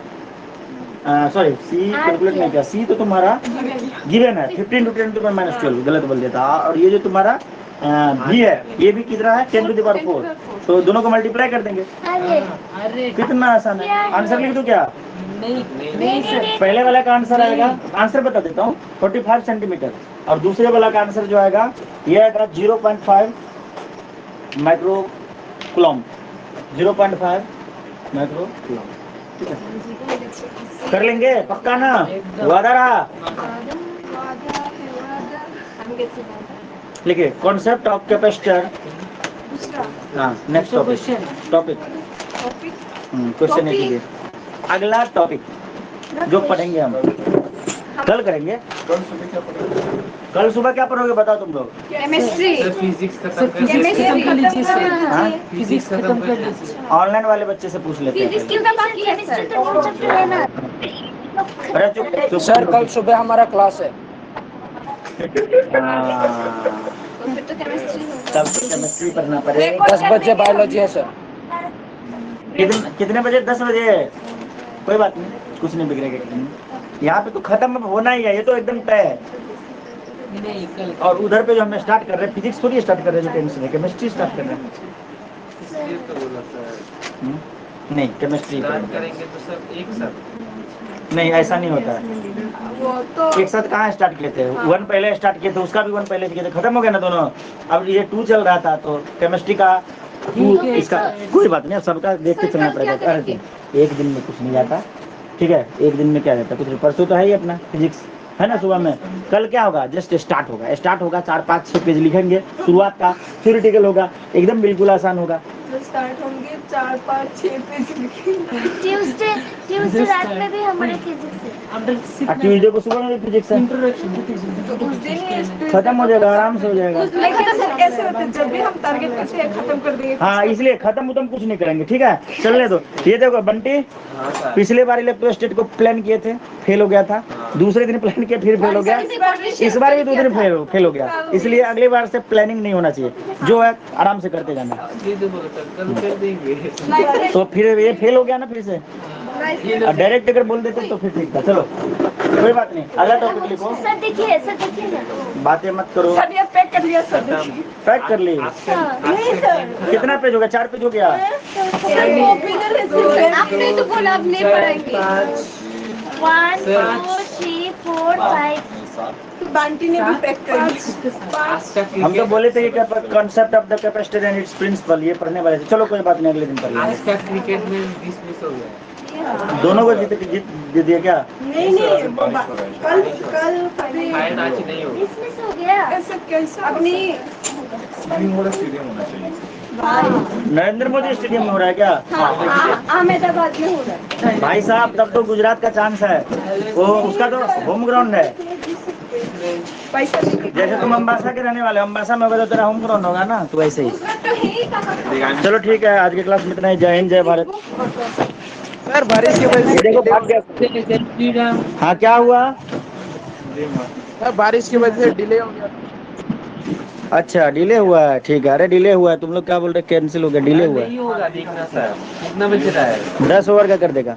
Speaker 1: सॉरी सी कैलकुलेट नहीं किया, सी तो तुम्हारा गिवन है 15 × 10⁻12, गलत बोल दिया था। और ये जो तुम्हारा भी है ये भी कितना है 10 to the power 4, तो दोनों को मल्टीप्लाई कर देंगे। कितना आसान है। आंसर लिख दो क्या?
Speaker 5: नहीं
Speaker 1: पहले वाला का आंसर आएगा, आंसर बता देता हूँ, 45 सेंटीमीटर। और दूसरे वाला का आंसर जो आएगा ये आएगा 0.5 माइक्रो कूलम, 0.5 माइक्रो कूलम। ठीक है, कर लेंगे पक्का ना? वादा रहा। लिखिए कॉन्सेप्ट ऑफ कैपेसिटर। हाँ, नेक्स्ट टॉपिक क्वेश्चन है। कीजिए अगला टॉपिक जो पढ़ेंगे हम कल करेंगे। कल सुबह क्या पढ़ोगे बताओ तुम लोग?
Speaker 2: केमिस्ट्री।
Speaker 5: फिजिक्स खत्म कर फिजिक्स खत्म कर लीजिए।
Speaker 1: ऑनलाइन वाले बच्चे से पूछ लेते हैं
Speaker 2: फिजिक्स का बाकी है सर।
Speaker 1: अरे चुप चुप
Speaker 3: सर कल सुबह हमारा क्लास है।
Speaker 2: तो फिर तो केमिस्ट्री
Speaker 1: तब तो केमिस्ट्री पढ़ना पड़ेगा।
Speaker 3: 10 बजे बायोलॉजी है सर।
Speaker 1: कितने बजे? 10 बजे। कोई बात नहीं, कुछ नहीं बिगड़ेगा। यहाँ पे तो खत्म होना ही है, ये तो एकदम तय है।
Speaker 5: नहीं कल
Speaker 1: और उधर पे जो हम स्टार्ट कर रहे हैं फिजिक्स थोड़ी स्टार्ट कर रहे हैं, जो टेंशन है केमिस्ट्री स्टार्ट कर रहे हैं।
Speaker 5: इसलिए तो बोला सर
Speaker 1: नहीं केमिस्ट्री
Speaker 5: स्टार्ट करेंगे तो सब एक साथ।
Speaker 1: नहीं, ऐसा नहीं होता है।
Speaker 4: वो तो
Speaker 1: एक साथ कहाँ स्टार्ट किए थे? 1 पहले स्टार्ट किए थे, उसका भी 1 पहले किए थे, खत्म हो गया ना दोनों। अब ये 2 चल रहा था, तो केमिस्ट्री का 2 इसका कोई बात नहीं, सबका देख के चलना पड़ेगा। अरे एक दिन में कुछ नहीं जाता, ठीक है, एक दिन में क्या जाता कुछ। परसों तो है ही अपना फिजिक्स, है ना सुबह में। कल क्या होगा? जस्ट स्टार्ट होगा 4, 5, 6 पेज लिखेंगे शुरुआत का, थ्योरेटिकल होगा, एकदम बिल्कुल आसान होगा।
Speaker 4: स्टार्ट होंगे 4, 5, 6 पेज लिखेंगे।
Speaker 2: ट्यूसडे रात में भी हमारे फिजिक्स है।
Speaker 1: और ट्यूजडे को सुबह में फिजिक्स है,
Speaker 4: तो उस दिन ही
Speaker 1: खत्म हो जाएगा, आराम से हो जाएगा।
Speaker 4: लेकिन सर कैसे होता है, जब भी हम टारगेट करते हैं खत्म कर देंगे।
Speaker 1: हाँ, इसलिए खत्म कुछ नहीं करेंगे, ठीक है। चलने दो। ये देखो बंटी,
Speaker 5: हाँ सर
Speaker 1: पिछले बार इलेक्ट्रोस्टेट को प्लान किए थे, फेल हो गया था। दूसरे दिन प्लान किया, फिर फेल हो गया। इस बार भी 2 दिन फेल हो गया। इसलिए अगली बार से प्लानिंग नहीं होना चाहिए, जो है आराम से करते जाना।
Speaker 5: ये तो बोला सर कल कर देंगे।
Speaker 1: तो फिर ये फेल हो गया ना फिर से, डायरेक्ट अगर बोल देते तो फिर ठीक था। चलो कोई बात नहीं, अगला टॉपिक लिखो।
Speaker 2: सर देखिए ना।
Speaker 1: बातें मत करो।
Speaker 4: सर ये पैक कर लिया सर।
Speaker 1: पैक कर ली।
Speaker 4: नहीं सर,
Speaker 1: कितना पेज हो गया? 4 पेज हो गया।
Speaker 2: आपने तो बोला आप नहीं पढ़ाएंगे। 1 2 3 4 5
Speaker 4: बांटी ने भी पैक कर लिया।
Speaker 1: हम तो बोले थे कि concept of the capacitor and its principle, ये पढ़ने वाले थे। चलो कोई बात नहीं, अगले दिन पढ़
Speaker 5: आज
Speaker 1: लेंगे।
Speaker 5: का क्रिकेट में डिसमिस हो गया।
Speaker 1: दोनों को जीत दिया क्या?
Speaker 4: नहीं कल
Speaker 5: फाइन आज नहीं होगा।
Speaker 2: डिसमिस हो गया।
Speaker 4: ऐसा कैसा अपनी
Speaker 6: स्टेडियम होना चाहिए।
Speaker 1: नरेंद्र मोदी स्टेडियम में हो रहा है क्या?
Speaker 4: अहमदाबाद में हो रहा है।
Speaker 1: भाई साहब तब तो गुजरात का चांस है, वो उसका तो होम ग्राउंड है।
Speaker 4: पैसा लेके
Speaker 1: जैसे तुम अम्बासा के रहने वाले हो, अम्बासा में होगा तो तेरा होम ग्राउंड होगा ना, तो वैसे ही।
Speaker 4: तो ही कहा।
Speaker 1: चलो ठीक है, आज के क्लास में इतना ही। जय हिंद, जय भारत।
Speaker 3: सर बारिश की वजह
Speaker 1: ये देखो भाग गया। हाँ क्या हुआ?
Speaker 3: सर बारिश की वजह से डिले हो गया।
Speaker 1: अच्छा डिले हुआ है, ठीक है। अरे डिले हुआ है, तुम लोग क्या बोल रहे? कैंसिल हो गया, डिले हुआ है।
Speaker 5: नहीं होगा देखना सर, कितना बज रहा है?
Speaker 1: 10 ओवर का कर देगा।